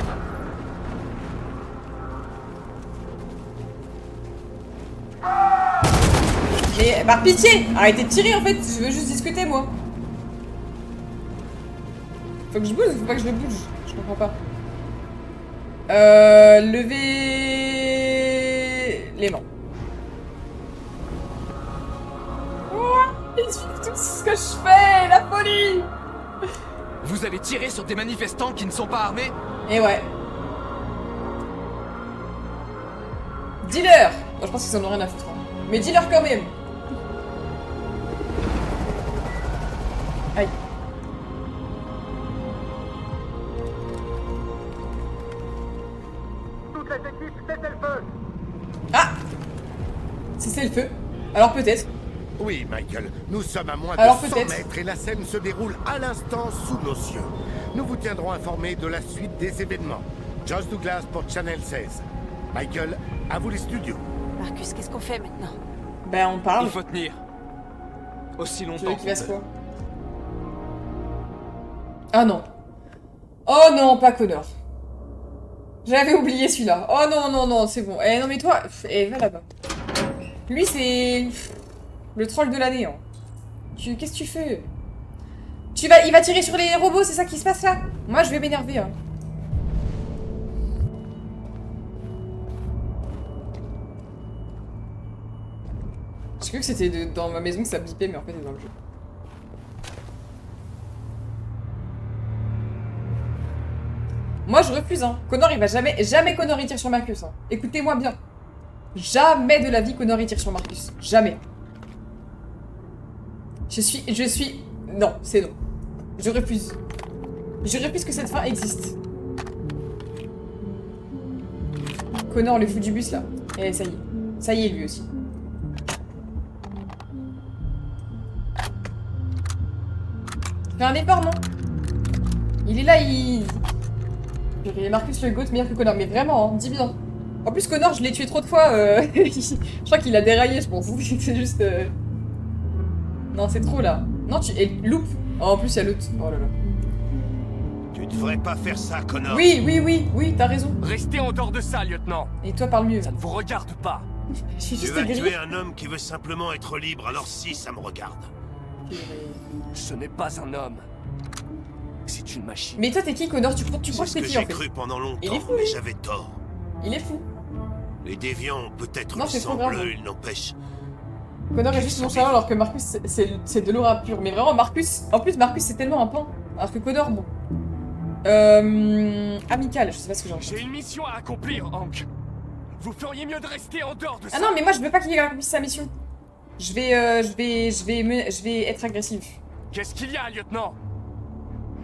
Speaker 1: Mais par pitié, arrêtez de tirer en fait, je veux juste discuter moi. Faut que je bouge ou faut pas que je le bouge? Je comprends pas. Lever les mains. Oh, ils suivent tout ce que je fais, la folie.
Speaker 15: Vous avez tiré sur des manifestants qui ne sont pas armés?
Speaker 1: Et ouais. Dis-leur. Bon, je pense qu'ils en ont rien à foutre. Hein. Mais dis-leur quand même. Aïe.
Speaker 12: Toutes les équipes, cessez le feu.
Speaker 1: Ah. C'est le feu. Alors peut-être.
Speaker 14: Oui, Michael, nous sommes à moins
Speaker 1: alors
Speaker 14: de 100 mètres et la scène se déroule à l'instant sous nos cieux. Nous vous tiendrons informés de la suite des événements. Josh Douglas pour Channel 16. Michael, à vous les studios.
Speaker 2: Marcus, qu'est-ce qu'on fait maintenant?
Speaker 1: Ben on parle.
Speaker 15: Il faut tenir. Aussi longtemps.
Speaker 1: Tu veux qu'il fasse quoi? Ah non. Oh non, pas Connor. J'avais oublié celui-là. Oh non, non, non, c'est bon. Eh non mais toi, va là-bas. Lui c'est... le troll de l'année, hein. Qu'est-ce que tu fais? Il va tirer sur les robots, c'est ça qui se passe là? Moi, je vais m'énerver, hein. J'ai cru que c'était dans ma maison que ça bipait, mais en fait, c'est dans le jeu. Moi, je refuse, hein. Connor, il va jamais Connor, il tire sur Marcus, hein. Écoutez-moi bien. Jamais de la vie Connor, il tire sur Marcus. Jamais. Je suis... Non, c'est non. Je refuse. Je refuse que cette fin existe. Connor, le fou du bus, là. Et ça y est. Ça y est, lui aussi. Fais un effort, non? Il est là, il... Marcus le GOAT meilleur que Connor. Mais vraiment, hein, dis bien. En plus, Connor, je l'ai tué trop de fois. Je crois qu'il a déraillé, je pense. C'est juste... Non, c'est trop, là. Non, Et loupe. Oh, en plus, il y a l'autre. Oh là là.
Speaker 8: Tu devrais pas faire ça, Connor.
Speaker 1: Oui, t'as raison.
Speaker 15: Restez en dehors de ça, lieutenant.
Speaker 1: Et toi, parle mieux.
Speaker 15: Ça ne vous regarde pas.
Speaker 1: J'ai
Speaker 5: Tu
Speaker 1: juste
Speaker 5: vas
Speaker 1: aigri.
Speaker 5: tuer un homme qui veut simplement être libre, alors si, ça me regarde.
Speaker 15: Ce n'est pas un homme. C'est une machine.
Speaker 1: Mais toi, t'es qui, Connor? Tu crois
Speaker 5: C'est
Speaker 1: que
Speaker 5: ce
Speaker 1: t'es
Speaker 5: que
Speaker 1: qui, en
Speaker 5: j'ai
Speaker 1: fait?
Speaker 5: cru pendant longtemps,
Speaker 1: Il est fou,
Speaker 5: mais
Speaker 1: lui.
Speaker 5: j'avais tort.
Speaker 1: Il est fou.
Speaker 5: Les déviants ont peut-être
Speaker 1: Non,
Speaker 5: le
Speaker 1: c'est
Speaker 5: sang
Speaker 1: trop grave.
Speaker 5: bleu, il n'empêche.
Speaker 1: Connor est juste nonchalant alors que Marcus, c'est de l'aura pure. Mais vraiment, Marcus... En plus, Marcus, c'est tellement un pan. Alors que Connor, bon... Amical, je sais pas ce que j'en
Speaker 15: J'ai une mission à accomplir, Hank. Vous feriez mieux de rester en dehors de ça.
Speaker 1: Ah non, mais moi, je veux pas qu'il accomplisse sa mission. Je vais être agressive.
Speaker 15: Qu'est-ce qu'il y a, lieutenant?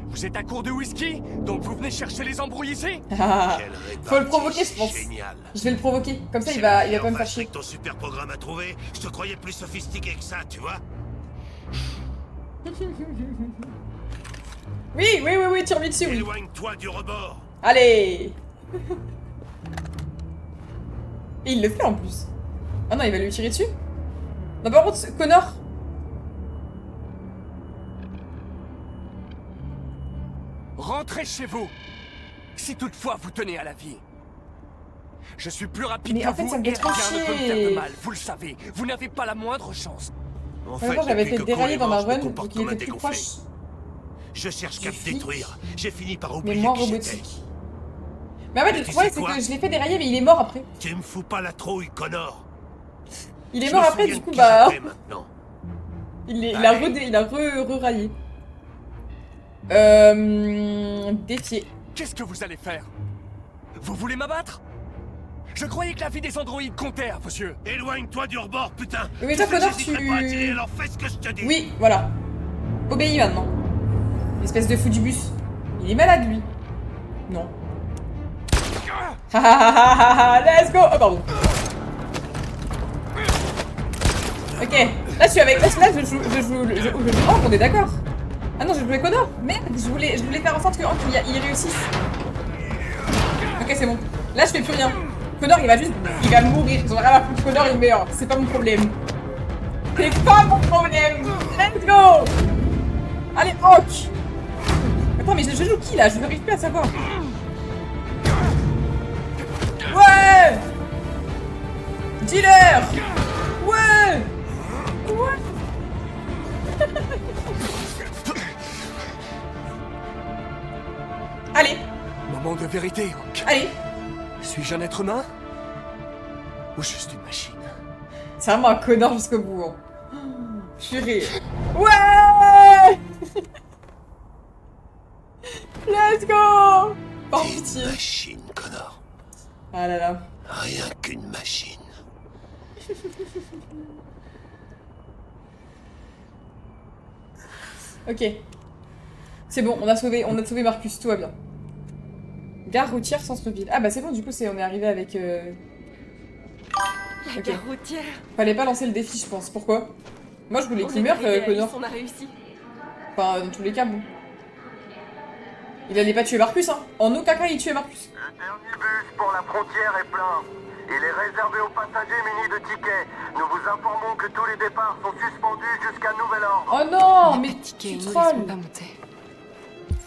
Speaker 15: Vous êtes à court de whisky? Donc vous venez chercher les embrouilles ici?
Speaker 1: Faut le provoquer, je pense.
Speaker 5: Génial.
Speaker 1: Je vais le provoquer. Comme ça, il va pas me faire chier.
Speaker 5: Avec ton super programme à trouver, je te croyais plus sophistiqué que ça, tu vois.
Speaker 1: Oui, tire-lui dessus, oui.
Speaker 5: Éloigne-toi du rebord.
Speaker 1: Allez. Et il le fait en plus. Ah non, il va lui tirer dessus. Non, par contre, Connor.
Speaker 15: Rentrez chez vous. Si toutefois vous tenez à la vie. Je suis plus rapide
Speaker 1: Mais
Speaker 15: que
Speaker 1: en fait,
Speaker 15: vous
Speaker 1: ça me
Speaker 15: et
Speaker 1: fait
Speaker 15: rien
Speaker 1: trop
Speaker 15: ne peut me
Speaker 1: chier.
Speaker 15: faire de mal. Vous le savez. Vous n'avez pas la moindre chance.
Speaker 5: En
Speaker 1: D'abord, j'avais
Speaker 5: depuis
Speaker 1: fait
Speaker 5: que
Speaker 1: dérailler
Speaker 5: Cole
Speaker 1: dans
Speaker 5: est
Speaker 1: ma
Speaker 5: mort, je me
Speaker 1: run,
Speaker 5: comporte
Speaker 1: donc il
Speaker 5: comme un
Speaker 1: était plus
Speaker 5: dégonflé.
Speaker 1: proche.
Speaker 5: Je cherche qu'à
Speaker 1: Du
Speaker 5: te
Speaker 1: flic,
Speaker 5: détruire. J'ai fini par
Speaker 1: Mais
Speaker 5: oublier
Speaker 1: moins
Speaker 5: qui j'étais.
Speaker 1: robotique. Mais en fait,
Speaker 5: Mais
Speaker 1: le
Speaker 5: tu
Speaker 1: problème,
Speaker 5: sais
Speaker 1: c'est
Speaker 5: quoi
Speaker 1: que je l'ai fait dérailler, mais il est mort après.
Speaker 5: Tu me fous pas la trouille, Connor.
Speaker 1: Il est
Speaker 5: Je
Speaker 1: mort
Speaker 5: me
Speaker 1: après,
Speaker 5: souviens
Speaker 1: du
Speaker 5: de
Speaker 1: coup,
Speaker 5: qui
Speaker 1: bah...
Speaker 5: j'étais maintenant.
Speaker 1: Il a re-raillé. Défier.
Speaker 15: Qu'est-ce que vous allez faire? Vous voulez m'abattre? Je croyais que la vie des androïdes comptait à vos yeux.
Speaker 5: Éloigne-toi du rebord, putain.
Speaker 1: Mais toi, Connor,
Speaker 5: J'hésiterai pas à tirer, alors fais ce que je te dis.
Speaker 1: Oui, voilà. Obéis maintenant. Espèce de fou du bus. Il est malade, lui. Non. Let's go. Oh, pardon. Ok. Là, je suis avec... Là, je joue... Oh, on est d'accord. Ah non, je jouais Connor. Merde, je voulais faire en sorte que Hank, il réussisse. Ok, c'est bon. Là, je fais plus rien. Connor, il va mourir. J'en ai rien à foutre. Connor, il meurt. C'est pas mon problème. C'est pas mon problème. Let's go. Allez, Hank. Attends, mais je joue qui, là? Je n'arrive plus à savoir. Ouais. Dealer. Ouais. Allez.
Speaker 15: Moment de vérité, Hank.
Speaker 1: Allez.
Speaker 15: Suis-je un être humain? Ou juste une machine?
Speaker 1: C'est vraiment un connard jusqu'au bout. Hein. Purée. Ouais. Let's go. Par pitié.
Speaker 5: Machine, Connor.
Speaker 1: Ah là là.
Speaker 5: Rien qu'une machine.
Speaker 1: Ok. C'est bon, on a sauvé Marcus, tout va bien. Gare routière, centre-ville. Ah bah c'est bon, du coup on est arrivé avec...
Speaker 6: La gare routière.
Speaker 1: Fallait pas lancer le défi, je pense. Pourquoi? Moi je voulais qu'il meure, Connor.
Speaker 6: On a réussi.
Speaker 1: Enfin, dans tous les cas, bon. Il allait pas tuer Marcus, hein. En aucun cas, il tuait Marcus.
Speaker 12: Le dernier bus pour la frontière est plein. Il est réservé aux passagers munis de tickets. Nous vous informons que tous les départs sont suspendus jusqu'à nouvel ordre.
Speaker 1: Oh non, mais
Speaker 6: ticket,
Speaker 1: tu
Speaker 6: nous
Speaker 1: trolls.
Speaker 6: laisserons pas monter.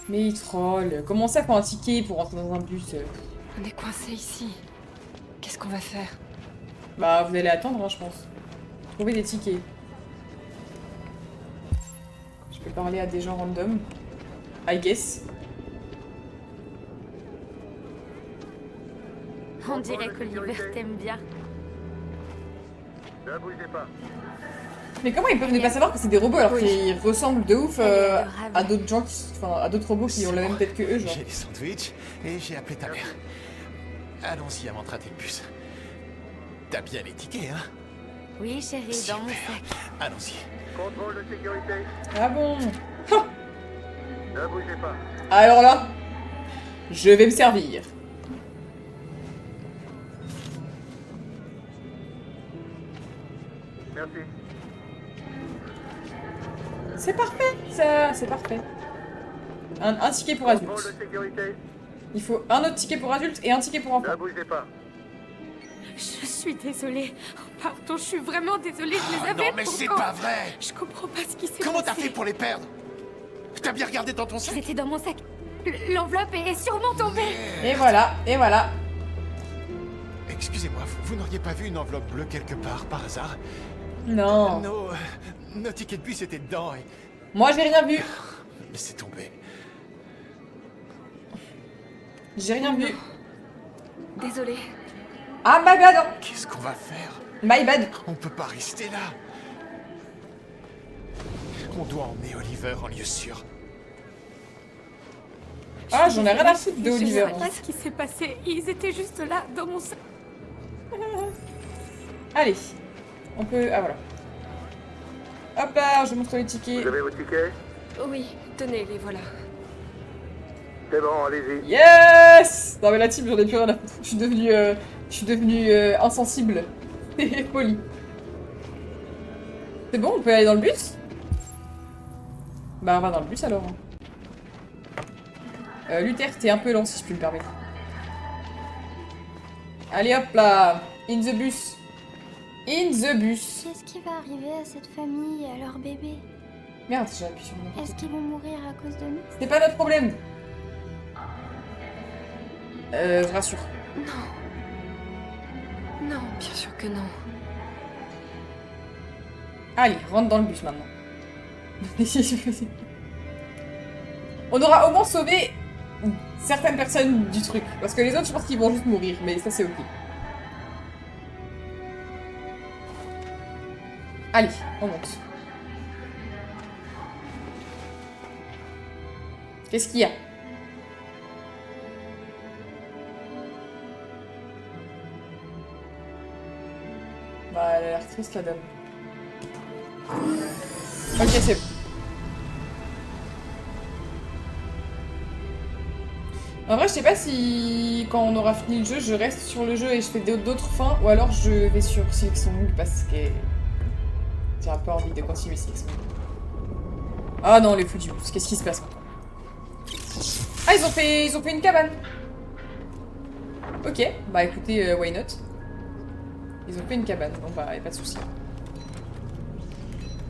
Speaker 1: Mais il troll. Comment ça pour un ticket pour rentrer dans un bus?
Speaker 6: On est coincé ici. Qu'est-ce qu'on va faire?
Speaker 1: Bah, vous allez attendre, hein, je pense. Trouver des tickets. Je peux parler à des gens random. I guess.
Speaker 11: On dirait qu'Oliver t'aime bien.
Speaker 12: Ne bougez pas.
Speaker 1: Mais comment ils peuvent ne pas savoir que c'est des robots alors qu'ils ressemblent de ouf à d'autres gens à d'autres robots qui ont la même tête que eux, genre.
Speaker 8: J'ai des sandwichs et j'ai appelé ta mère. Allons-y avant de rater le bus. T'as bien les tickets, hein?
Speaker 11: Oui, chérie, dans mon sac.
Speaker 8: Allons-y.
Speaker 12: Contrôle de sécurité.
Speaker 1: Ah bon?
Speaker 12: Ne bougez pas.
Speaker 1: Alors là, je vais me servir.
Speaker 12: Merci.
Speaker 1: C'est parfait, ça, c'est parfait. Un ticket pour adulte.
Speaker 12: Contrôle de sécurité.
Speaker 1: Il faut un autre ticket pour adulte et un ticket pour enfant.
Speaker 12: Ne bougez pas.
Speaker 6: Je suis désolée. Oh, pardon, je suis vraiment désolée. Je les avais.
Speaker 8: Non, mais c'est pas vrai!
Speaker 6: Je comprends pas ce qui s'est passé.
Speaker 8: Comment t'as fait pour les perdre? T'as bien regardé dans ton sac?
Speaker 11: C'était dans mon sac. L'enveloppe est sûrement tombée.
Speaker 1: Et voilà, et voilà.
Speaker 8: Excusez-moi, vous n'auriez pas vu une enveloppe bleue quelque part, par hasard?
Speaker 1: Non.
Speaker 8: Nos tickets de bus étaient dedans et...
Speaker 1: Moi, j'ai rien vu.
Speaker 8: Laissez tomber.
Speaker 1: J'ai rien vu.
Speaker 6: Désolée.
Speaker 1: Ah, my bad.
Speaker 8: Qu'est-ce qu'on va faire?
Speaker 1: My bad.
Speaker 8: On peut pas rester là. On doit emmener Oliver en lieu sûr.
Speaker 1: Ah, j'en ai rien à foutre de
Speaker 11: Je
Speaker 1: Oliver.
Speaker 11: sais pas ce qui s'est passé. Ils étaient juste là, dans mon sac.
Speaker 1: Allez. On peut... Ah, voilà. Hop là, je vous montre les tickets.
Speaker 12: Vous avez vos tickets?
Speaker 6: Oui, tenez, les voilà.
Speaker 12: C'est bon, allez-y.
Speaker 1: Yes. Non mais la team, j'en ai plus rien à foutre. Je suis devenu insensible. Et poli. C'est bon, on peut aller dans le bus? Bah on va dans le bus alors. Luther, t'es un peu lent si je puis me permettre. Allez hop là. In the bus. In the bus.
Speaker 11: Qu'est-ce qui va arriver à cette famille et à leur bébé?
Speaker 1: Merde, j'ai appuyé sur le...
Speaker 11: Est-ce qu'ils vont mourir à cause de nous?
Speaker 1: C'est pas notre problème. Je rassure.
Speaker 6: Non. Non, bien sûr que non.
Speaker 1: Allez, rentre dans le bus maintenant. On aura au moins sauvé certaines personnes du truc. Parce que les autres, je pense qu'ils vont juste mourir. Mais ça, c'est ok. Allez, on monte. Qu'est-ce qu'il y a? Bah, elle a l'air triste, la dame. Ok, c'est bon. En vrai, je sais pas si quand on aura fini le jeu, je reste sur le jeu et je fais d'autres fins, ou alors je vais sur Sélection longue parce que j'ai un peu envie de continuer Sélection longue. Ah non, les foutus, qu'est-ce qui se passe maintenant? Ah, ils ont fait une cabane. Ok, bah écoutez, why not? Ils ont fait une cabane, bon bah y'a pas de soucis.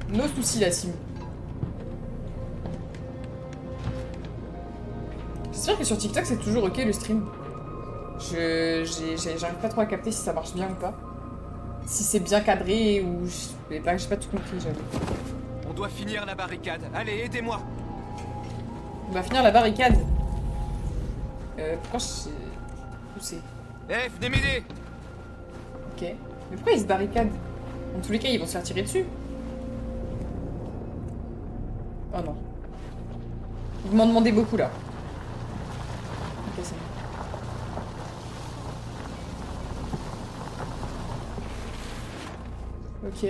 Speaker 1: Nos soucis la sim. J'espère que sur TikTok c'est toujours ok le stream. J'arrive pas trop à capter si ça marche bien ou pas. Si c'est bien cadré ou... J'ai pas tout compris, j'avoue.
Speaker 15: On doit finir la barricade. Allez, aidez-moi.
Speaker 1: On va finir la barricade. Pourquoi je sais... Où c'est?
Speaker 15: Eh, venez m'aider.
Speaker 1: Ok. Mais pourquoi ils se barricadent? En tous les cas, ils vont se faire tirer dessus. Oh non. Vous m'en demandez beaucoup là. Ok, c'est bon. Ok.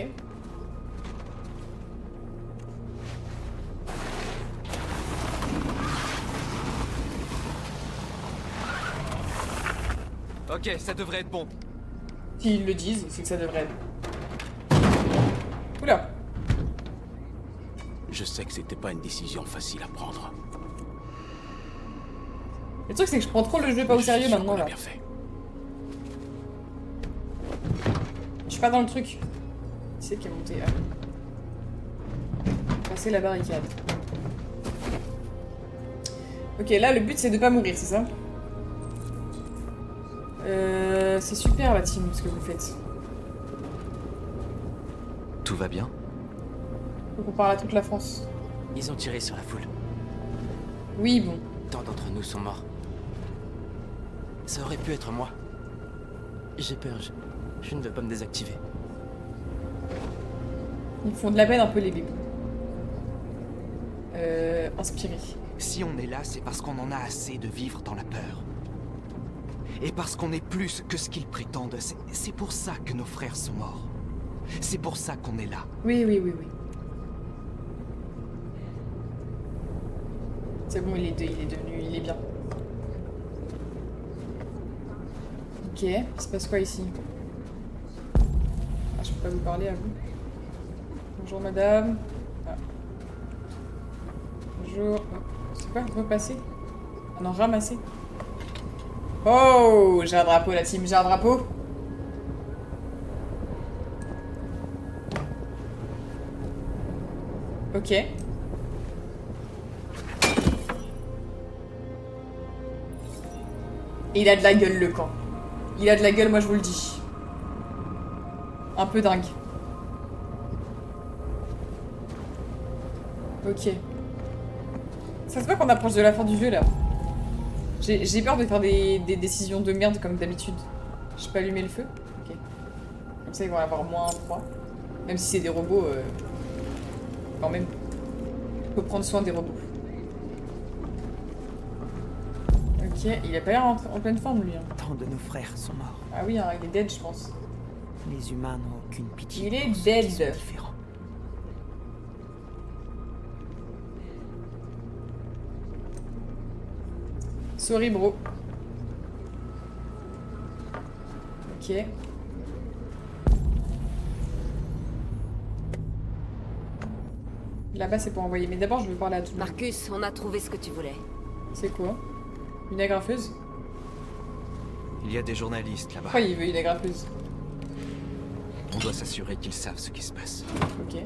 Speaker 15: Ok, ça devrait être bon.
Speaker 1: S'ils le disent, c'est que ça devrait être. Oula.
Speaker 7: Je sais que c'était pas une décision facile à prendre.
Speaker 1: Le truc c'est que je prends trop le jeu pas au sérieux maintenant là.
Speaker 7: Bien fait.
Speaker 1: Je suis pas dans le truc. Qui c'est qui est monté? Passer la barricade. Ok, là le but c'est de pas mourir, c'est ça? C'est super la team ce que vous faites.
Speaker 3: Tout va bien?
Speaker 1: Faut qu'on parle à toute la France.
Speaker 13: Ils ont tiré sur la foule.
Speaker 1: Oui, bon.
Speaker 13: Tant d'entre nous sont morts. Ça aurait pu être moi. J'ai peur, je ne veux pas me désactiver.
Speaker 1: Ils font de la peine un peu les bébés. Inspiré.
Speaker 3: Si on est là, c'est parce qu'on en a assez de vivre dans la peur. Et parce qu'on est plus que ce qu'ils prétendent. C'est pour ça que nos frères sont morts. C'est pour ça qu'on est là.
Speaker 1: Oui, oui, oui, oui. C'est bon, il est devenu... Il est bien. Ok, il se passe quoi ici? Ah, je peux pas vous parler à vous. Bonjour madame. Ah. Bonjour. C'est quoi? Repasser? Ah non, ramasser. Oh, j'ai un drapeau la team, j'ai un drapeau. Ok. Et il a de la gueule le camp. Il a de la gueule, moi je vous le dis. Un peu dingue. Ok. Ça se voit qu'on approche de la fin du jeu là. J'ai peur de faire des décisions de merde comme d'habitude. Je peux allumer le feu? Ok. Comme ça ils vont avoir moins froid. Même si c'est des robots, quand même. Faut prendre soin des robots. Ok, il a pas l'air en pleine forme lui. Hein.
Speaker 13: Tant de nos frères sont morts.
Speaker 1: Ah oui, hein, il est dead je pense.
Speaker 13: Les humains n'ont aucune pitié.
Speaker 1: Il est
Speaker 13: pour ceux qui sont
Speaker 1: dead.
Speaker 13: différents.
Speaker 1: Sorry bro. Ok. Là-bas c'est pour envoyer. Mais d'abord je veux parler à tout le monde.
Speaker 6: Marcus, on a trouvé ce que tu voulais.
Speaker 1: C'est quoi? Une agrafeuse?
Speaker 3: Il y a des journalistes là-bas.
Speaker 1: Pourquoi il veut une agrafeuse?
Speaker 3: On doit s'assurer qu'ils savent ce qui se passe.
Speaker 1: Ok.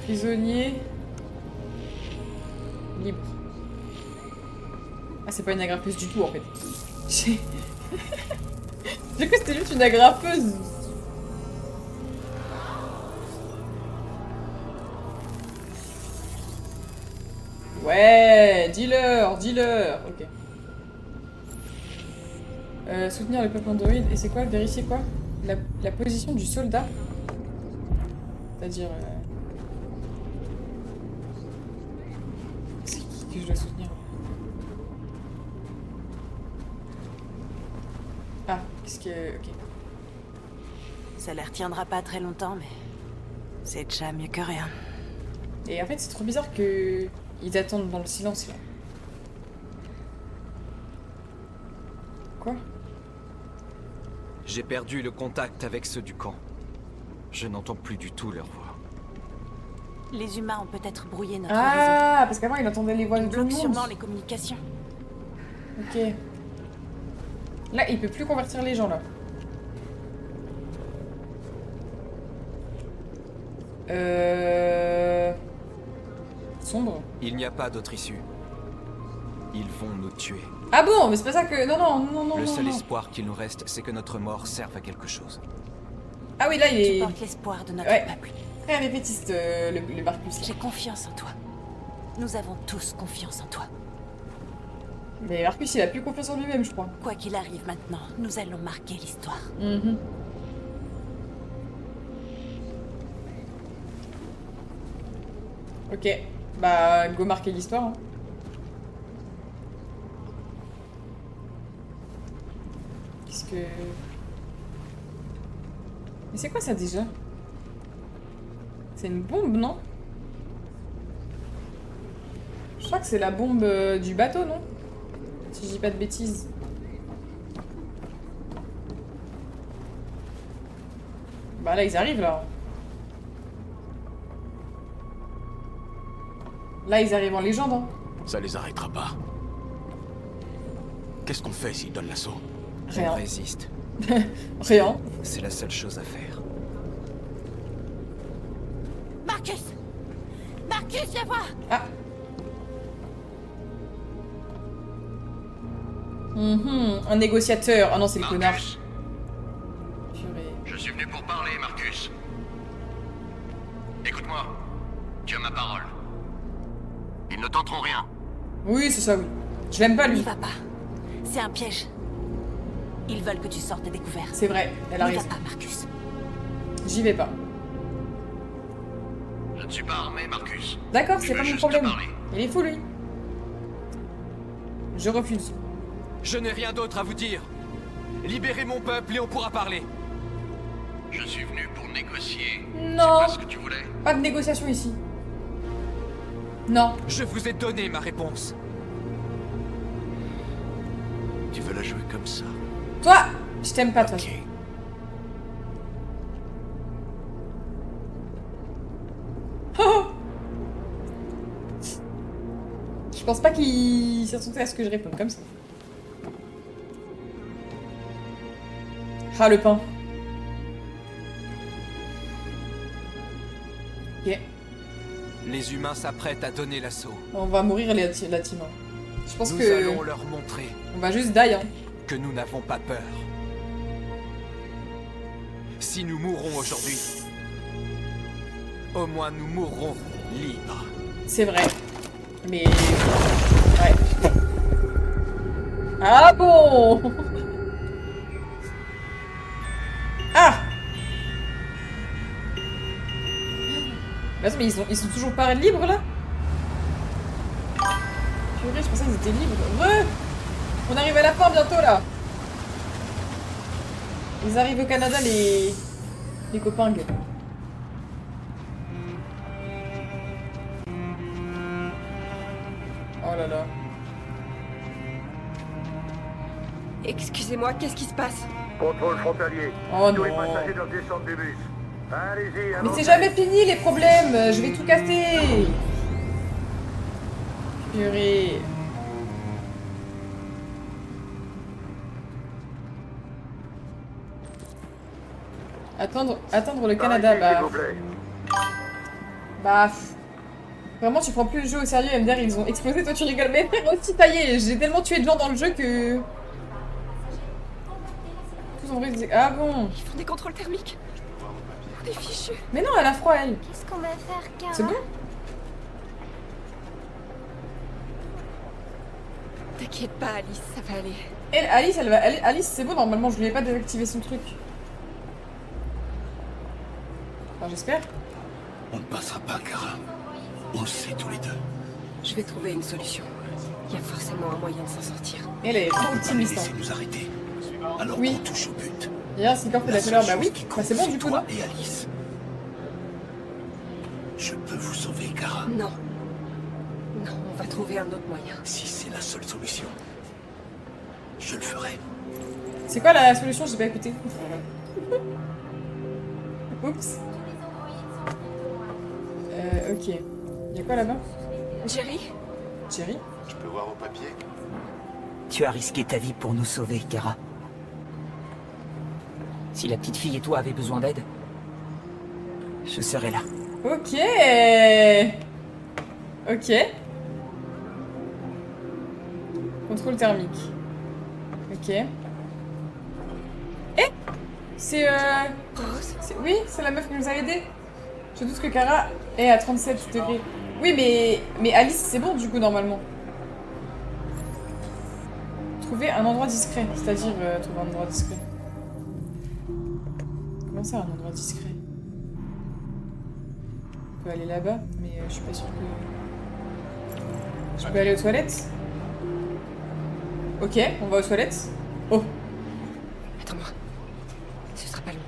Speaker 1: Prisonnier... libre. Ah, c'est pas une agrafeuse du tout en fait. J'ai cru que c'était juste une agrafeuse. Ouais, dealer, dealer. Ok. Soutenir le peuple androïde. Et c'est quoi? Vérifier quoi? La position du soldat. C'est-à-dire... C'est qui que je dois soutenir? Ah, qu'est-ce que... Ok.
Speaker 2: Ça les retiendra pas très longtemps, mais c'est déjà mieux que rien.
Speaker 1: Et en fait, c'est trop bizarre que ils attendent dans le silence, là. Quoi?
Speaker 3: J'ai perdu le contact avec ceux du camp. Je n'entends plus du tout leur voix.
Speaker 2: Les humains ont peut-être brouillé notre
Speaker 1: Ah, parce qu'avant, il entendait les voix de
Speaker 2: réseau.
Speaker 1: tout le
Speaker 2: Ils bloquent
Speaker 1: monde.
Speaker 2: sûrement les communications.
Speaker 1: Ok. Là, il peut plus convertir les gens, là. Sombre.
Speaker 3: Il n'y a pas d'autre issue. Ils vont nous tuer.
Speaker 1: Ah bon, mais c'est pas ça que... Non, non, non, non,
Speaker 3: Le
Speaker 1: non,
Speaker 3: seul
Speaker 1: non.
Speaker 3: espoir qu'il nous reste, c'est que notre mort serve à quelque chose.
Speaker 1: Ah oui, là, il est...
Speaker 2: Tu portes l'espoir de notre
Speaker 1: Ouais.
Speaker 2: peuple.
Speaker 1: Très répétiste, le Marcus.
Speaker 2: J'ai confiance en toi. Nous avons tous confiance en toi.
Speaker 1: Mais Marcus, il a plus confiance en lui-même, je crois.
Speaker 2: Quoi qu'il arrive maintenant, nous allons marquer l'histoire.
Speaker 1: Mhm. Ok. Bah, go marquer l'histoire. Hein. Qu'est-ce que... Mais c'est quoi ça déjà? C'est une bombe, non? Je crois que c'est la bombe du bateau, non? Si je dis pas de bêtises. Bah là, ils arrivent, là. Là, ils arrivent en légende, hein.
Speaker 7: Ça les arrêtera pas. Qu'est-ce qu'on fait s'ils donnent l'assaut?
Speaker 1: Rien.
Speaker 3: On résiste.
Speaker 1: Rien.
Speaker 3: C'est la seule chose à faire.
Speaker 2: Marcus! Marcus, viens voir!
Speaker 1: Ah. Un négociateur. Ah non, c'est le connard. Purée.
Speaker 5: Je suis venu pour parler, Marcus. Écoute-moi. Tu as ma parole. Ils ne tenteront rien.
Speaker 1: Oui, c'est ça, oui. Je l'aime pas, lui.
Speaker 2: N'y va pas. C'est un piège. Ils veulent que tu sortes découvert.
Speaker 1: C'est vrai, elle a
Speaker 2: N'y va
Speaker 1: raison.
Speaker 2: pas, Marcus.
Speaker 1: J'y vais pas.
Speaker 5: Je ne suis pas armé, Marcus.
Speaker 1: D'accord,
Speaker 5: Je
Speaker 1: c'est
Speaker 5: veux
Speaker 1: pas mon
Speaker 5: juste
Speaker 1: problème.
Speaker 5: te parler.
Speaker 1: Il est fou, lui. Je refuse.
Speaker 3: Je n'ai rien d'autre à vous dire. Libérez mon peuple et on pourra parler.
Speaker 5: Je suis venu pour négocier.
Speaker 1: Non.
Speaker 5: C'est pas ce que tu voulais.
Speaker 1: Pas de négociation ici. Non.
Speaker 3: Je vous ai donné ma réponse.
Speaker 7: Tu veux la jouer comme ça?
Speaker 1: Toi, je t'aime pas, toi. Oh. Je pense pas qu'il s'attendait à ce que je réponde comme ça. Ah, le pain. Ok.
Speaker 3: Les humains s'apprêtent à donner l'assaut.
Speaker 1: On va mourir la team. Hein. Je pense
Speaker 3: nous
Speaker 1: que...
Speaker 3: allons leur montrer...
Speaker 1: On va juste die, hein.
Speaker 3: Que nous n'avons pas peur. Si nous mourrons aujourd'hui, au moins nous mourrons libres.
Speaker 1: C'est vrai. Mais... Ouais. Ah bon. Ah. Mais attends, mais ils sont toujours pas libres, là? Purée, je pensais qu'ils étaient libres. Ouais. On arrive à la fin bientôt, là. Ils arrivent au Canada, les copains. Oh là là.
Speaker 6: Excusez-moi, qu'est-ce qui se passe?
Speaker 12: Contrôle frontalier.
Speaker 1: Oh
Speaker 12: Tous les
Speaker 1: non.
Speaker 12: passagers doivent descendre du bus. Allez-y,
Speaker 1: Mais
Speaker 12: avancez.
Speaker 1: c'est jamais fini les problèmes. Je vais tout casser. Purée. Attendre le Canada,
Speaker 12: Arrêtez,
Speaker 1: bah...
Speaker 12: s'il vous plaît.
Speaker 1: Bah... Vraiment, tu prends plus le jeu au sérieux, MDR, ils ont explosé, toi tu rigoles. Mais frère, aussi, ça y est, j'ai tellement tué de gens dans le jeu que... Tous en vrai, ils disaient... Ah bon?
Speaker 6: Ils font des contrôles thermiques. On est fichus.
Speaker 1: Mais non, elle a froid, elle.
Speaker 11: Qu'est-ce qu'on va faire, Kara?
Speaker 1: C'est bon?
Speaker 6: T'inquiète pas, Alice, ça va aller.
Speaker 1: Elle, Alice, elle va... Alice, c'est bon, normalement, je lui ai pas désactivé son truc. Enfin, j'espère.
Speaker 8: On ne passera pas, Kara. On le sait tous les deux.
Speaker 6: Je vais trouver une solution. Il y a forcément un moyen de s'en sortir.
Speaker 1: Elle est trop optimiste.
Speaker 8: Laissez nous arrêter. Alors
Speaker 1: Oui.
Speaker 8: qu'on touche au but.
Speaker 1: Hier, c'est quand fait la couleur, bah oui. Bah c'est bon du coup, non?
Speaker 8: Et Alice. Je peux vous sauver, Kara.
Speaker 6: Non. Non, on va trouver un autre moyen.
Speaker 8: Si c'est la seule solution, je le ferai.
Speaker 1: C'est quoi la solution? J'ai pas écouté. Oups. Ok. Y'a quoi là-bas?
Speaker 6: Jerry?
Speaker 1: Jerry?
Speaker 8: Je peux voir vos papiers?
Speaker 16: Tu as risqué ta vie pour nous sauver, Kara. Si la petite fille et toi avez besoin d'aide, je serai là.
Speaker 1: Ok. Ok. Contrôle thermique. Ok. Eh? C'est
Speaker 6: Rose?
Speaker 1: Oui, c'est la meuf qui nous a aidés. Je doute que Kara est à 37 degrés. Oui, mais Alice, c'est bon du coup, normalement. Trouver un endroit discret. C'est-à-dire, trouver un endroit discret. Comment ça, un endroit discret? On peut aller là-bas, mais je suis pas sûre que... Je peux aller aux toilettes? Ok, on va aux toilettes. Oh.
Speaker 6: Attends-moi. Ce sera pas long.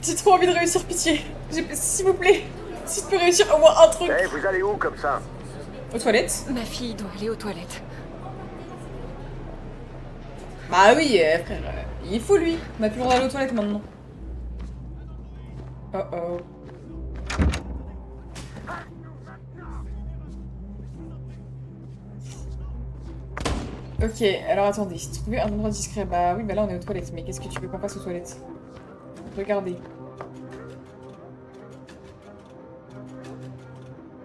Speaker 1: J'ai trop envie de réussir, pitié. S'il vous plaît. Si je peux réussir au moins un truc.
Speaker 12: Eh, vous allez où comme ça?
Speaker 1: Aux toilettes?
Speaker 6: Ma fille doit aller aux toilettes.
Speaker 1: Bah oui, frère. Il faut lui. On a plus le droit d'aller aux toilettes maintenant. Oh oh. Ok, alors attendez. Trouver un endroit discret. Bah oui, bah là on est aux toilettes. Mais qu'est-ce que tu veux qu'on passe aux toilettes? Regardez.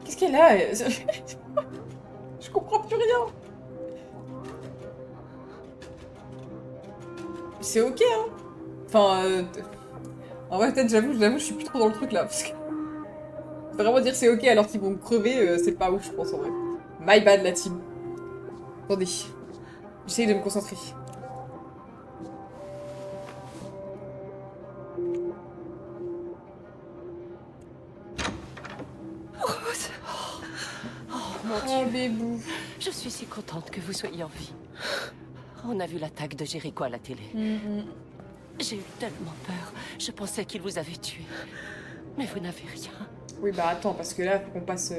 Speaker 1: Qu'est-ce qu'elle a? Je comprends plus rien. C'est ok, hein. Enfin, en vrai, peut-être, j'avoue, je suis plus trop dans le truc, là, parce que... Vraiment dire c'est ok alors qu'ils vont crever, c'est pas ouf, je pense, en vrai. My bad, la team. Attendez. J'essaye de me concentrer.
Speaker 6: Rose. Oh mon
Speaker 1: Oh,
Speaker 6: Dieu.
Speaker 1: bébou.
Speaker 17: Je suis si contente que vous soyez en vie. On a vu l'attaque de Jericho à la télé. J'ai eu tellement peur. Je pensais qu'il vous avait tué. Mais vous n'avez rien.
Speaker 1: Oui, bah attends, parce que là, faut qu'on passe...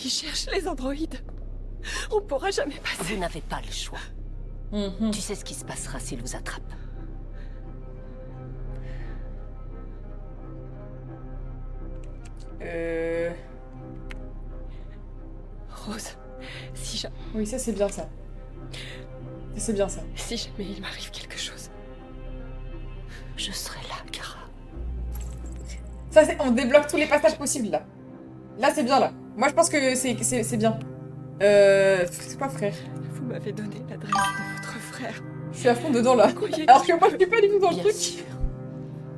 Speaker 6: Ils cherchent les androïdes. On pourra jamais passer.
Speaker 17: Vous n'avez pas le choix. Tu sais ce qui se passera s'ils vous attrapent.
Speaker 6: Rose, si jamais...
Speaker 1: Oui, ça c'est bien ça. C'est bien ça.
Speaker 6: Si jamais il m'arrive quelque chose...
Speaker 17: Je serai là, Kara.
Speaker 1: Ça, on débloque tous les passages possibles, là. Là, c'est bien, là. Moi, je pense que c'est bien. C'est quoi, frère?
Speaker 6: Vous m'avez donné l'adresse de votre frère.
Speaker 1: Je suis à fond dedans, là. Alors que moi, je suis pas du tout dans le
Speaker 17: Bien
Speaker 1: truc.
Speaker 17: sûr.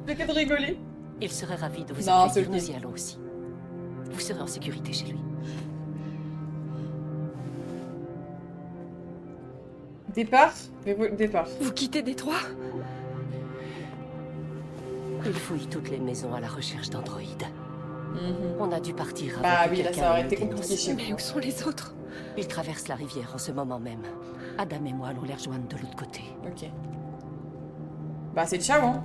Speaker 1: J'ai qu'à de rigoler.
Speaker 17: Il serait ravi de vous
Speaker 1: Non,
Speaker 17: accueillir.
Speaker 1: c'est ok.
Speaker 17: Nous y allons aussi. Vous serez en sécurité chez lui.
Speaker 1: Départ. Départ.
Speaker 6: Vous quittez Détroit?
Speaker 17: Il fouille toutes les maisons à la recherche d'androïdes. On a dû partir avant
Speaker 1: Bah
Speaker 17: que
Speaker 1: oui, là,
Speaker 17: quelqu'un
Speaker 1: ça aurait
Speaker 17: ne
Speaker 1: été
Speaker 17: dénonce.
Speaker 1: compliqué chez vous.
Speaker 6: Mais où sont les autres?
Speaker 17: Ils traversent la rivière en ce moment même. Adam et moi allons les rejoindre de l'autre côté.
Speaker 1: Ok. Bah, c'est ciao, hein.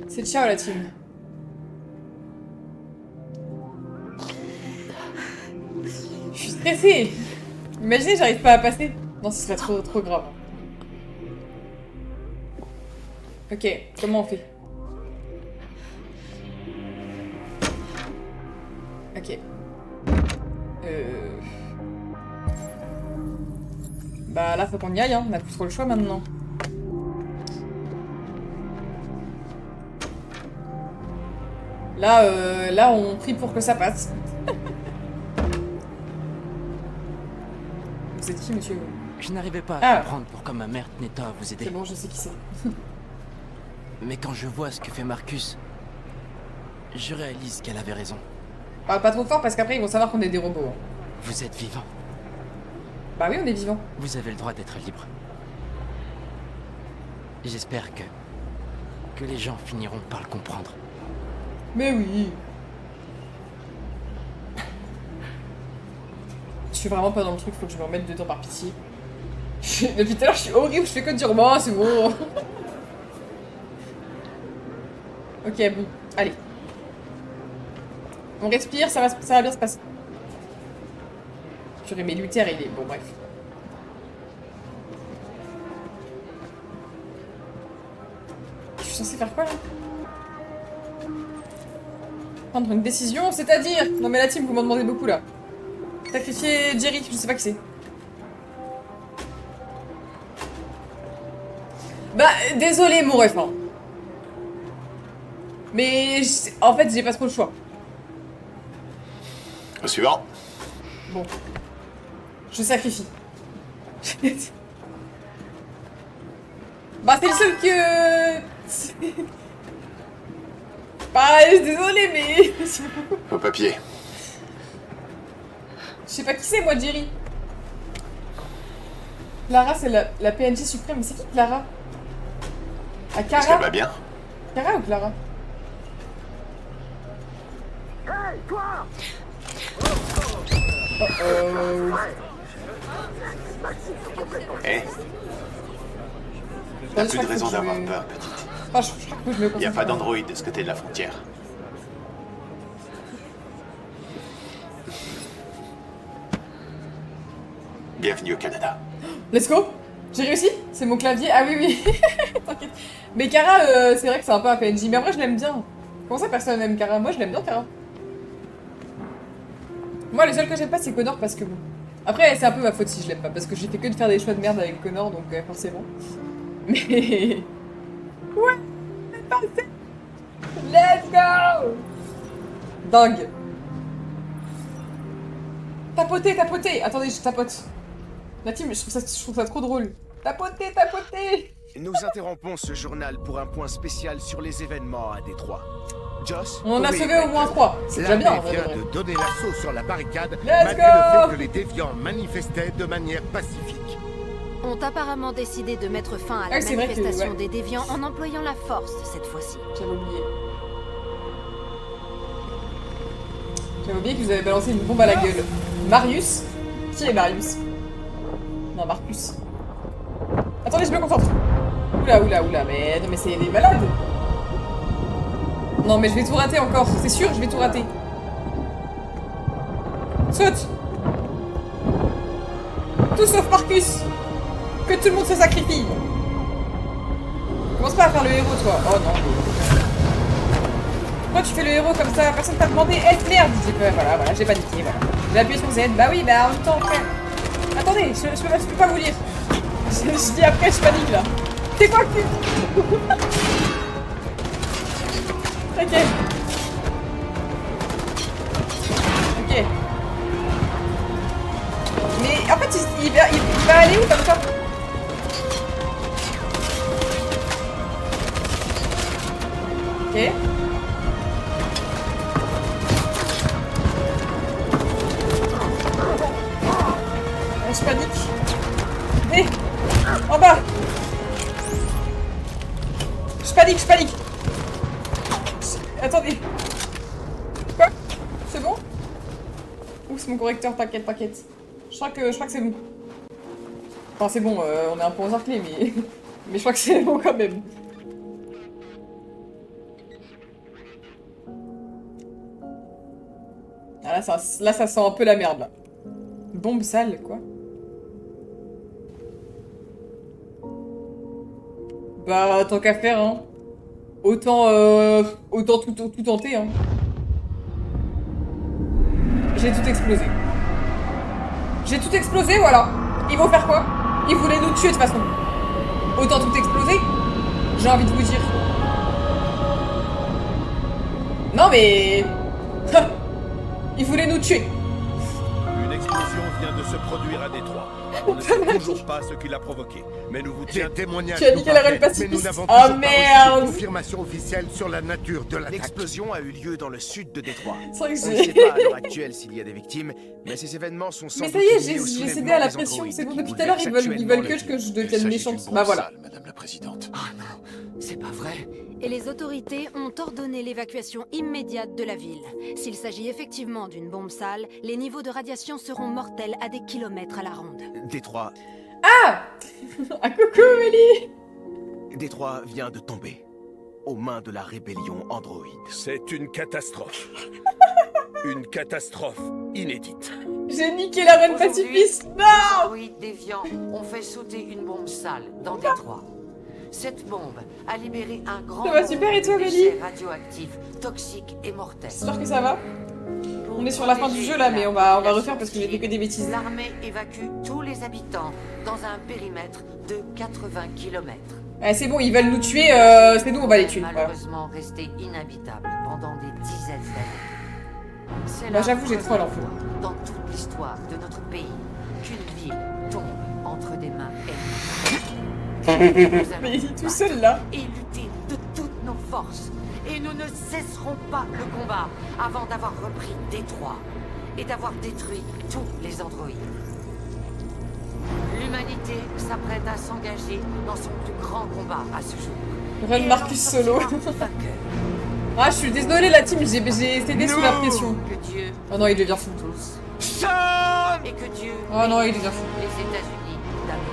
Speaker 1: C'est ciao, la team. Je suis stressée. Imaginez, j'arrive pas à passer. Non, ce serait trop grave. Ok, comment on fait? Ok. Bah là, faut qu'on y aille, hein. On a plus trop le choix maintenant. Là, on prie pour que ça passe. Vous êtes qui, monsieur?
Speaker 13: Je n'arrivais pas à
Speaker 1: Ah.
Speaker 13: comprendre pourquoi ma mère tenait tant à vous aider.
Speaker 1: C'est bon, je sais qui c'est.
Speaker 13: Mais quand je vois ce que fait Marcus, je réalise qu'elle avait raison.
Speaker 1: Parle pas trop fort parce qu'après ils vont savoir qu'on est des robots. Hein.
Speaker 13: Vous êtes vivant.
Speaker 1: Bah oui, on est vivant.
Speaker 13: Vous avez le droit d'être libre. J'espère que les gens finiront par le comprendre.
Speaker 1: Mais oui. Je suis vraiment pas dans le truc, faut que je me remette dedans par pitié. Depuis tout à l'heure, je suis horrible, je fais que dire moi, c'est bon. Ok, bon, allez. On respire, ça va bien se passer. Purée, mais Luther, il est... Bon, bref. Je suis censée faire quoi, là? Prendre une décision, c'est-à-dire... Non mais la team, vous m'en demandez beaucoup, là. Sacrifier Jerry, je sais pas qui c'est. Bah, désolé, mon ref, hein. Mais, en fait, j'ai pas trop le choix.
Speaker 8: Au suivant.
Speaker 1: Bon. Je sacrifie. Bah, c'est le seul que... Bah, désolé, mais...
Speaker 8: Au papier.
Speaker 1: Je sais pas qui c'est, moi, Jerry. Clara, c'est la PNJ suprême. Mais c'est qui, Clara? Ah,
Speaker 8: Est-ce
Speaker 1: Cara?
Speaker 8: qu'elle va bien?
Speaker 1: Cara ou Clara?
Speaker 12: Hey, toi!
Speaker 8: Eh? T'as plus de raison d'avoir peur, petite.
Speaker 1: Ah, je crois que je me
Speaker 8: Y a pas d'androïde de ce côté de la frontière. Bienvenue au Canada.
Speaker 1: Let's go! J'ai réussi? C'est mon clavier? Ah oui, oui. T'inquiète. Mais Cara, c'est vrai que c'est un peu un PNJ. Mais en vrai, je l'aime bien. Comment ça, personne n'aime Cara? Moi, je l'aime bien, Cara. Moi, le seul que j'aime pas, c'est Connor parce que bon. Après, c'est un peu ma faute si je l'aime pas. Parce que j'ai fait que de faire des choix de merde avec Connor, donc forcément. Mais. Ouais! C'est passé! Let's go! Dingue! Tapoter, tapoter! Attendez, je tapote. La team, je trouve ça trop drôle. Tapoter, tapoter!
Speaker 18: Nous interrompons ce journal pour un point spécial sur les événements à Détroit. Joss,
Speaker 1: On en a
Speaker 18: Corey
Speaker 1: sauvé
Speaker 18: et
Speaker 1: au moins
Speaker 18: Michael.
Speaker 1: 3. C'est déjà bien, en
Speaker 14: L'armée
Speaker 1: vrai.
Speaker 14: vient de donner l'assaut sur la barricade
Speaker 1: Let's
Speaker 14: malgré
Speaker 1: go!
Speaker 14: le fait que les déviants manifestaient de manière pacifique.
Speaker 19: Ont apparemment décidé de mettre fin à
Speaker 1: Ah
Speaker 19: la
Speaker 1: oui, c'est vrai que,
Speaker 19: manifestation
Speaker 1: ouais.
Speaker 19: des déviants en employant la force cette fois-ci.
Speaker 1: J'avais oublié. J'avais oublié que vous avez balancé une bombe à la gueule. Marius? Qui est Marius? Non, Marcus. Attendez, je me concentre. Oula, oula, oula, mais non, mais c'est des malades. Non, mais je vais tout rater encore. C'est sûr, je vais tout rater. Saute! Tout sauf Marcus! Que tout le monde se sacrifie! Commence pas à faire le héros, toi. Oh non. Pourquoi tu fais le héros comme ça? Personne t'a demandé. Eh, merde! Voilà, j'ai paniqué, voilà. J'ai appuyé sur Z. Bah oui, bah en même temps, frère. Attendez, je peux pas vous lire. Je dis après, je panique là. C'est quoi que... Ok. Ok. Mais en fait, il va aller où comme ça? Ok. Je panique. Hé, en bas. Je panique. Attendez. Quoi? C'est bon? Ouh, c'est mon correcteur, t'inquiète. Je crois que c'est bon. Enfin, c'est bon, on est un peu encerclé, mais... mais je crois que c'est bon quand même. Ah, là, ça sent un peu la merde, là. Bombe sale, quoi. Bah, tant qu'à faire, hein. Autant tout tenter, hein. J'ai tout explosé, voilà. Ils vont faire quoi? Ils voulaient nous tuer, de toute façon. Autant tout exploser. J'ai envie de vous dire. Non, mais... Ils voulaient nous tuer.
Speaker 20: Une explosion vient de se produire à Détroit. On ne sait toujours pas ce qui l'a provoqué, mais nous vous tiendrons.
Speaker 14: Témoignages.
Speaker 1: Tu as dit qu'elle aurait le
Speaker 14: mais
Speaker 1: pacifiste.
Speaker 14: nous n'avons
Speaker 1: Oh
Speaker 14: toujours pas
Speaker 1: merde.
Speaker 14: reçu de confirmation officielle sur la nature de l'attaque.
Speaker 18: L'explosion a eu lieu dans le sud de Détroit.
Speaker 1: C'est vrai que
Speaker 18: On ne
Speaker 1: j'ai...
Speaker 18: sait pas à l'heure actuelle s'il y a des victimes, mais ces événements sont sans
Speaker 1: Mais
Speaker 18: doute
Speaker 1: ça y est,
Speaker 18: liés au
Speaker 1: j'ai
Speaker 18: soulèvement
Speaker 1: cédé à la
Speaker 18: des
Speaker 1: pression.
Speaker 18: androïdes
Speaker 1: C'est bon,
Speaker 18: qui
Speaker 1: depuis tout à l'heure, ils veulent que je devienne méchante. Bah voilà.
Speaker 8: Madame la Présidente.
Speaker 4: Oh non, c'est pas vrai.
Speaker 19: Et les autorités ont ordonné l'évacuation immédiate de la ville. S'il s'agit effectivement d'une bombe sale, les niveaux de radiation seront mortels à des kilomètres à la ronde.
Speaker 18: Détroit.
Speaker 1: Ah ah, coucou, Mélie.
Speaker 18: Détroit vient de tomber aux mains de la rébellion androïde.
Speaker 20: C'est une catastrophe. Une catastrophe inédite.
Speaker 1: J'ai niqué la reine pacifiste.
Speaker 4: Les
Speaker 1: Non.
Speaker 4: androïdes déviants ont fait sauter une bombe sale dans Détroit. Cette bombe a libéré un grand
Speaker 1: Ça va super, et toi,
Speaker 4: nombre de
Speaker 1: Mélie?
Speaker 4: déchets radioactifs, toxiques et mortels.
Speaker 1: J'espère que ça va. On est sur la fin du jeu là, mais on va refaire parce que j'ai fait que des bêtises.
Speaker 4: L'armée évacue tous les habitants dans un périmètre de 80 km.
Speaker 1: C'est bon, ils veulent nous tuer, c'est nous, on va les tuer. Voilà.
Speaker 4: Malheureusement resté inhabitable pendant des dizaines d'années. C'est
Speaker 1: Bah,
Speaker 4: la
Speaker 1: j'avoue, j'ai trop
Speaker 4: première
Speaker 1: l'info.
Speaker 4: fois dans toute l'histoire de notre pays qu'une ville tombe entre des mains ennemies. Nous
Speaker 1: Mais
Speaker 4: allons
Speaker 1: il est tout seul là.
Speaker 4: et lutter de toutes nos forces. Et nous ne cesserons pas le combat avant d'avoir repris Détroit et d'avoir détruit tous les androïdes. L'humanité s'apprête à s'engager dans son plus grand combat à ce jour.
Speaker 1: Run Marcus solo. Ah, je suis désolée la team, j'ai cédé sous la pression.
Speaker 4: Que Dieu
Speaker 1: Oh non, il devient fou.
Speaker 4: tous. Et que Dieu
Speaker 1: Oh non, il devient fou.
Speaker 4: les États-Unis d'Amérique.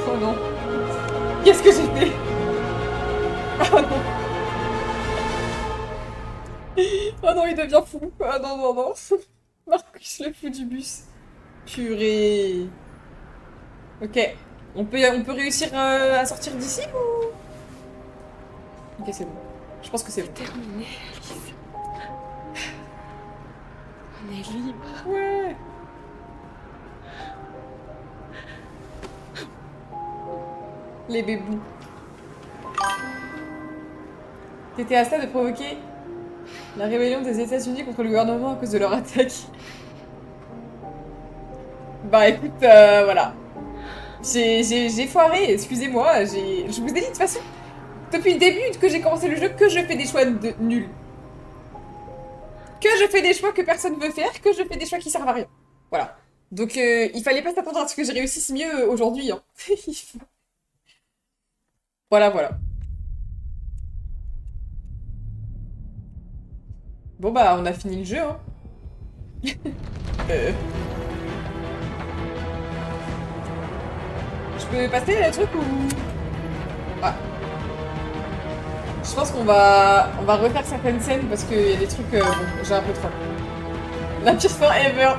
Speaker 1: Oh non. Qu'est-ce que j'ai fait? Oh non. Oh non, il devient fou. Ah non. Marcus le fou du bus. Purée. Ok. On peut réussir à sortir d'ici ou... Ok, c'est bon. Je pense que c'est bon.
Speaker 6: Terminé, Alice. On est libre.
Speaker 1: Ouais. Les bébous. T'étais à ça de provoquer la rébellion des États-Unis contre le gouvernement à cause de leur attaque. Bah écoute, voilà. J'ai foiré, excusez-moi. Je vous ai dit de toute façon, depuis le début que j'ai commencé le jeu, que je fais des choix nuls. Que je fais des choix que personne veut faire, que je fais des choix qui servent à rien. Voilà. Donc il fallait pas s'attendre à ce que je réussisse mieux aujourd'hui. Hein. Voilà. Bon bah on a fini le jeu hein. Je peux passer le truc ou... Ah. Je pense qu'on va refaire certaines scènes parce qu'il y a des trucs... bon, j'ai un peu trop. La pire fin ever.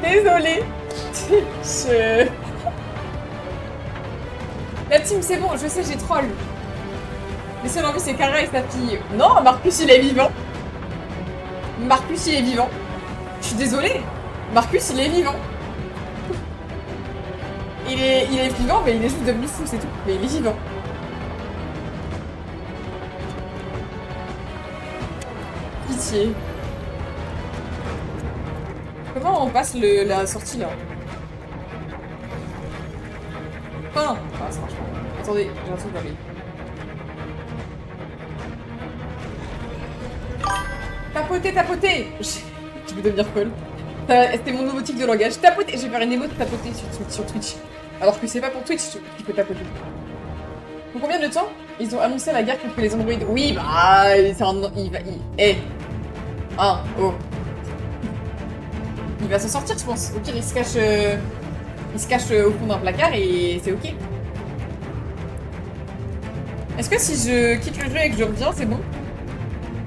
Speaker 1: Désolée. La team c'est bon, je sais j'ai troll. Mais seule envie c'est Kara et sa fille. Non, Marcus il est vivant. Marcus il est vivant. Je suis désolée. Marcus, il est vivant. Il est vivant, mais il est juste devenu fou, c'est tout. Mais il est vivant. Pitié. Comment on passe la sortie, là? Ah, ça marche pas. Attendez, j'ai un truc dans les... Tapoter, tapoter. Je vais devenir folle. C'était mon nouveau tic de langage. Tapoter. Je vais faire une émote tapoter sur Twitch. Alors que c'est pas pour Twitch qu'il faut tapoter. Pour combien de temps ils ont annoncé la guerre contre les androïdes? Oui, bah... Il va s'en sortir, je pense. Au pire, il se cache au fond d'un placard et c'est ok. Est-ce que si je quitte le jeu et que je reviens, c'est bon?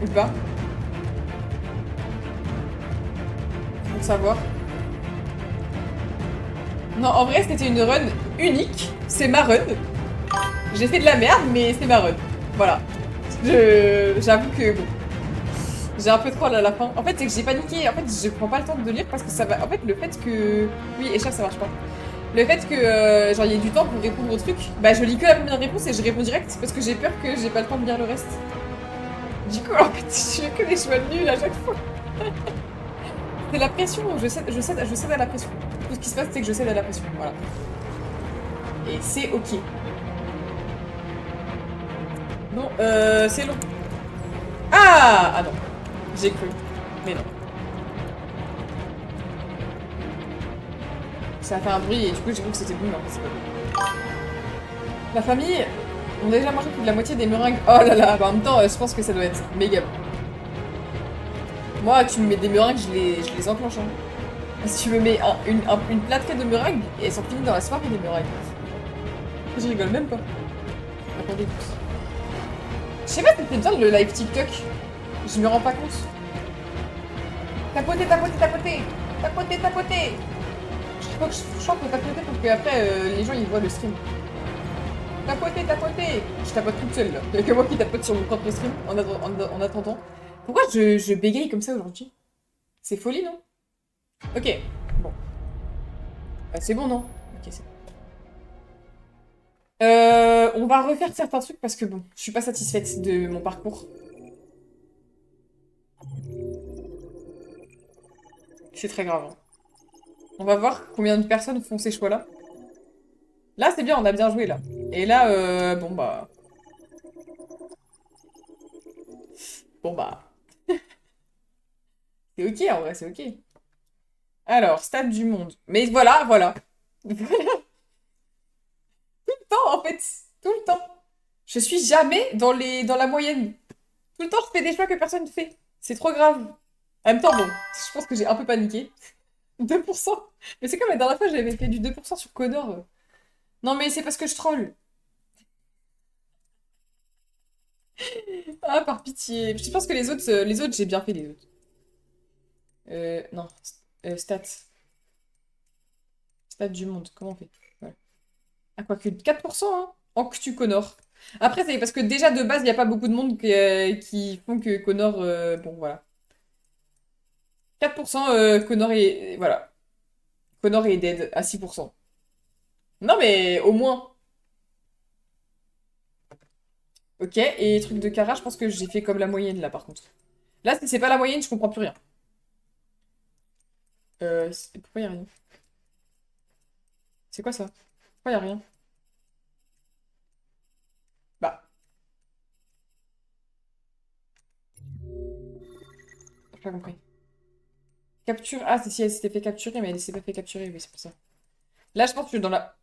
Speaker 1: Ou pas? Pour savoir. Non, en vrai, c'était une run unique. C'est ma run. J'ai fait de la merde, mais c'est ma run. Voilà. J'avoue que bon. J'ai un peu de troll à la fin. En fait, c'est que j'ai paniqué. En fait, je prends pas le temps de lire parce que ça va... En fait, le fait que... Oui, échappe, ça marche pas. Le fait que, genre, il y ait du temps pour répondre au truc, bah, je lis que la première réponse et je réponds direct parce que j'ai peur que j'ai pas le temps de lire le reste. Du coup, en fait, je fais que des choix nuls à chaque fois. C'est la pression. Je cède à la pression. Tout ce qui se passe, c'est que je cède à la pression. Voilà. Et c'est ok. Non, c'est long. Ah non. J'ai cru. Mais non. Ça a fait un bruit et du coup j'ai cru que c'était bon, mais en fait c'est pas bon. Ma famille, on a déjà mangé plus de la moitié des meringues. Oh là là, bah en même temps, je pense que ça doit être méga bon. Moi, tu me mets des meringues, je les enclenche. Hein. Si tu me mets une plâtrée de meringues, elles sont finies dans la soirée des meringues. Je rigole même pas. Attendez. Je sais pas si c'est bien le live TikTok. Je me rends pas compte. Tapoter, tapoter, tapoter. Tapoter, tapoter. Je crois que tapoter pour que après les gens ils voient le stream. Tapoter, tapoter. Je tapote toute seule là. Il y a que moi qui tapote sur mon propre stream en attendant. Pourquoi je bégaye comme ça aujourd'hui? C'est folie, non? Ok. Bon. C'est bon, non? Ok, c'est bon. On va refaire certains trucs parce que bon, je suis pas satisfaite de mon parcours. C'est très grave. Hein. On va voir combien de personnes font ces choix-là. Là, c'est bien, on a bien joué, là. Et là, bon, bah... Bon, bah... c'est ok, en vrai, c'est ok. Alors, stade du monde. Mais voilà. Voilà. Tout le temps, en fait. Tout le temps. Je suis jamais dans la moyenne. Tout le temps, je fais des choix que personne ne fait. C'est trop grave. En même temps, bon, je pense que j'ai un peu paniqué. 2%. Mais c'est comme la dernière fois, j'avais fait du 2% sur Connor. Non, mais c'est parce que je troll. Ah, par pitié. Je pense que les autres, j'ai bien fait les autres. Non. Stats. Stats du monde. Comment on fait? Voilà. Ah, quoique 4%, hein. En que tu Connor. Après, c'est parce que déjà, de base, il n'y a pas beaucoup de monde qui font que Connor... bon, voilà. 4%, Connor est... Voilà. Connor est dead à 6%. Non, mais au moins. Ok, et truc de Kara, je pense que j'ai fait comme la moyenne, là, par contre. Là, si c'est pas la moyenne, je comprends plus rien. Pourquoi y a rien? C'est quoi ça? Pourquoi y a rien? Bah. J'ai pas compris. Capture. Ah, c'est si elle s'était fait capturer, mais elle s'est pas fait capturer, oui, c'est pour ça. Là, je pense que je suis dans la...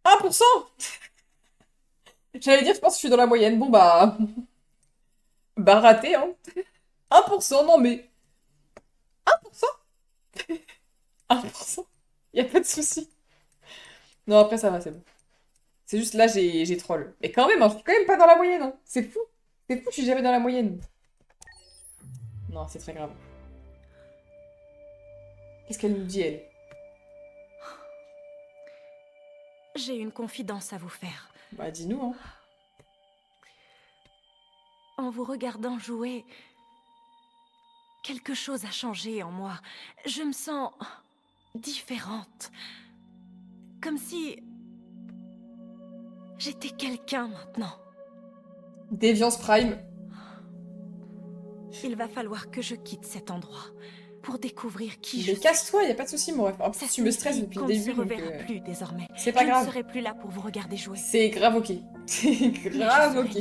Speaker 1: 1%. J'allais dire, je pense que je suis dans la moyenne. Bon, bah... Bah, raté, hein. 1%, non, mais... 1%. 1%. Y a pas de souci. Non, après, ça va, c'est bon. C'est juste là, j'ai troll. Mais quand même, hein, je suis quand même pas dans la moyenne, hein. C'est fou. C'est fou, je suis jamais dans la moyenne. Non, c'est très grave. Qu'est-ce qu'elle nous dit, elle?
Speaker 2: J'ai une confidence à vous faire.
Speaker 1: Bah, dis-nous, hein.
Speaker 2: En vous regardant jouer, quelque chose a changé en moi. Je me sens différente. Comme si j'étais quelqu'un maintenant.
Speaker 1: Déviance Prime.
Speaker 2: Il va falloir que je quitte cet endroit pour découvrir qui je suis.
Speaker 1: Mais casse-toi, y a pas de souci, mon ref. En plus,
Speaker 2: Ça
Speaker 1: tu me stresses
Speaker 2: signifie
Speaker 1: depuis
Speaker 2: qu'on
Speaker 1: le
Speaker 2: ne
Speaker 1: début.
Speaker 2: se
Speaker 1: Donc,
Speaker 2: reverra plus désormais.
Speaker 1: c'est pas grave.
Speaker 2: Je ne serai plus là pour vous regarder jouer.
Speaker 1: C'est grave ok. C'est grave ok.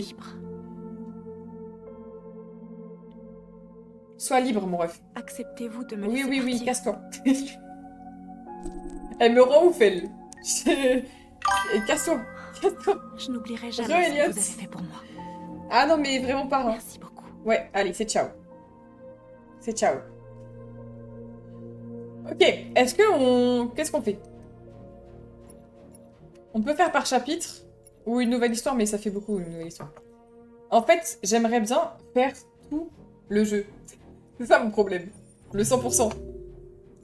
Speaker 1: Sois libre, mon ref.
Speaker 2: Acceptez-vous de me
Speaker 1: Oui,
Speaker 2: laisser
Speaker 1: oui, oui,
Speaker 2: partir?
Speaker 1: casse-toi. Elle me rend ouf, elle. Et casse-toi. Casse-toi.
Speaker 2: Je n'oublierai
Speaker 1: Re,
Speaker 2: jamais ce que
Speaker 1: Elliot.
Speaker 2: vous avez fait pour moi.
Speaker 1: Ah non, mais vraiment pas. Hein.
Speaker 2: Merci beaucoup.
Speaker 1: Ouais, allez, c'est ciao. C'est ciao. Ok, est-ce que on... Qu'est-ce qu'on fait? On peut faire par chapitre ou une nouvelle histoire, mais ça fait beaucoup une nouvelle histoire. En fait, j'aimerais bien faire tout le jeu. C'est ça mon problème. Le 100%.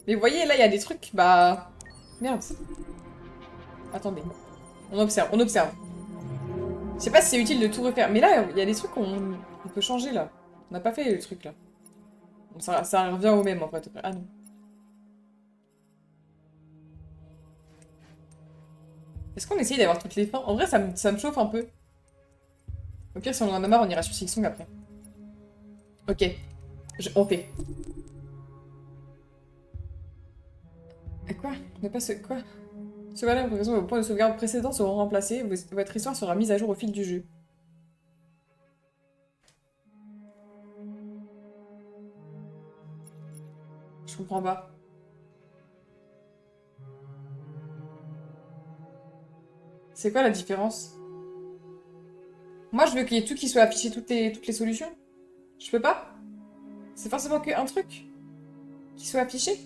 Speaker 1: Mais vous voyez, là, il y a des trucs, bah... Merde. Attendez. On observe, on observe. Je sais pas si c'est utile de tout refaire. Mais là, il y a des trucs qu'on peut changer, là. On n'a pas fait le truc, là. Bon, ça revient au même, en fait. Ah non. Est-ce qu'on essaye d'avoir toutes les fins? En vrai, ça me chauffe un peu. Au pire, si on en a marre, on ira sur Silksong après. Ok. On fait. Quoi? Ne pas se... Quoi? Sauvegarder en raison vos points de sauvegarde précédents seront remplacés. Votre histoire sera mise à jour au fil du jeu. Je comprends pas. C'est quoi la différence? Moi, je veux qu'il y ait tout qui soit affiché, toutes les solutions. Je peux pas? C'est forcément qu'un truc qui soit affiché?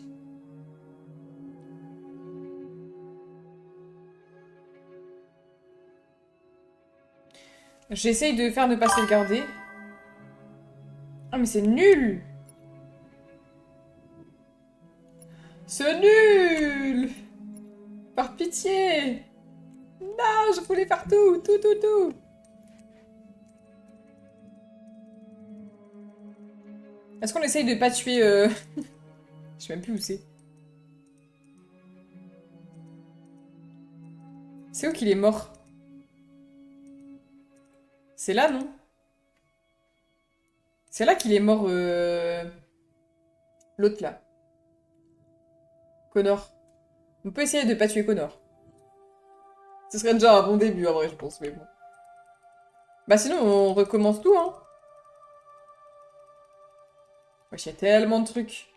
Speaker 1: J'essaye de faire ne pas sauvegarder. Ah, mais c'est nul! C'est nul! Par pitié! Non, je voulais faire tout! Tout! Est-ce qu'on essaye de pas tuer... Je sais même plus où c'est. C'est où qu'il est mort? C'est là, non? C'est là qu'il est mort, l'autre, là. Connor. On peut essayer de pas tuer Connor. Ce serait déjà un bon début, en vrai, je pense, mais bon. Bah sinon, on recommence tout, hein. Wesh, il y a tellement de trucs.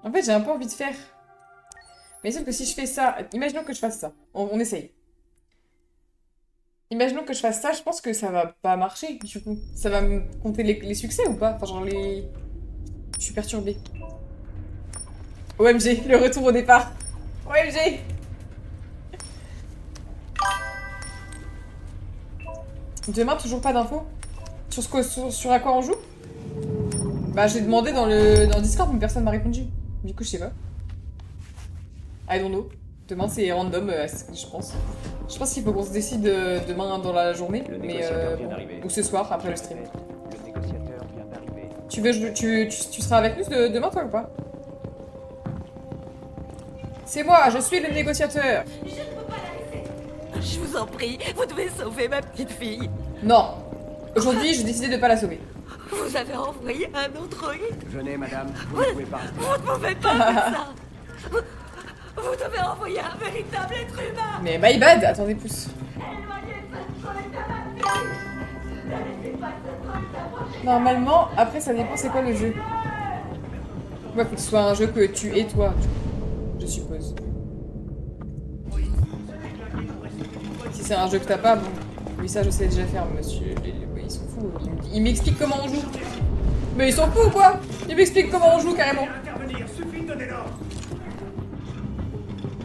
Speaker 1: En fait, j'ai un peu envie de faire... Mais sauf que si je fais ça... Imaginons que je fasse ça. On essaye. Imaginons que je fasse ça, je pense que ça va pas marcher, du coup. Ça va me compter les succès ou pas? Enfin, genre les... Je suis perturbée. OMG, le retour au départ. OMG! Demain, toujours pas d'infos? Sur à quoi on joue? Bah, j'ai demandé dans Discord, mais personne m'a répondu. Du coup, je sais pas. I don't know. Demain, c'est random, je pense. Je pense qu'il faut qu'on se décide demain dans la journée, mais ou ce soir, après le stream. Tu seras avec nous demain, toi, ou pas? C'est moi, je suis le négociateur.
Speaker 17: Je vous en prie, vous devez sauver ma petite fille.
Speaker 1: Non. Aujourd'hui, j'ai décidé de pas la sauver.
Speaker 17: Vous avez envoyé un androïde.
Speaker 18: Venez, madame, vous ne pouvez pas.
Speaker 17: Vous ne pouvez pas faire ça. Vous devez envoyer un véritable être humain.
Speaker 1: Mais my bad, attendez, pousse. Normalement, après ça dépend c'est quoi le jeu. Ouais, faut que ce soit un jeu que tu es toi, je suppose. Si c'est un jeu que t'as pas, bon. Oui, ça je sais déjà faire, monsieur. Ils sont fous. Ils m'expliquent comment on joue. Mais ils sont fous ou quoi? Ils m'expliquent comment on joue carrément.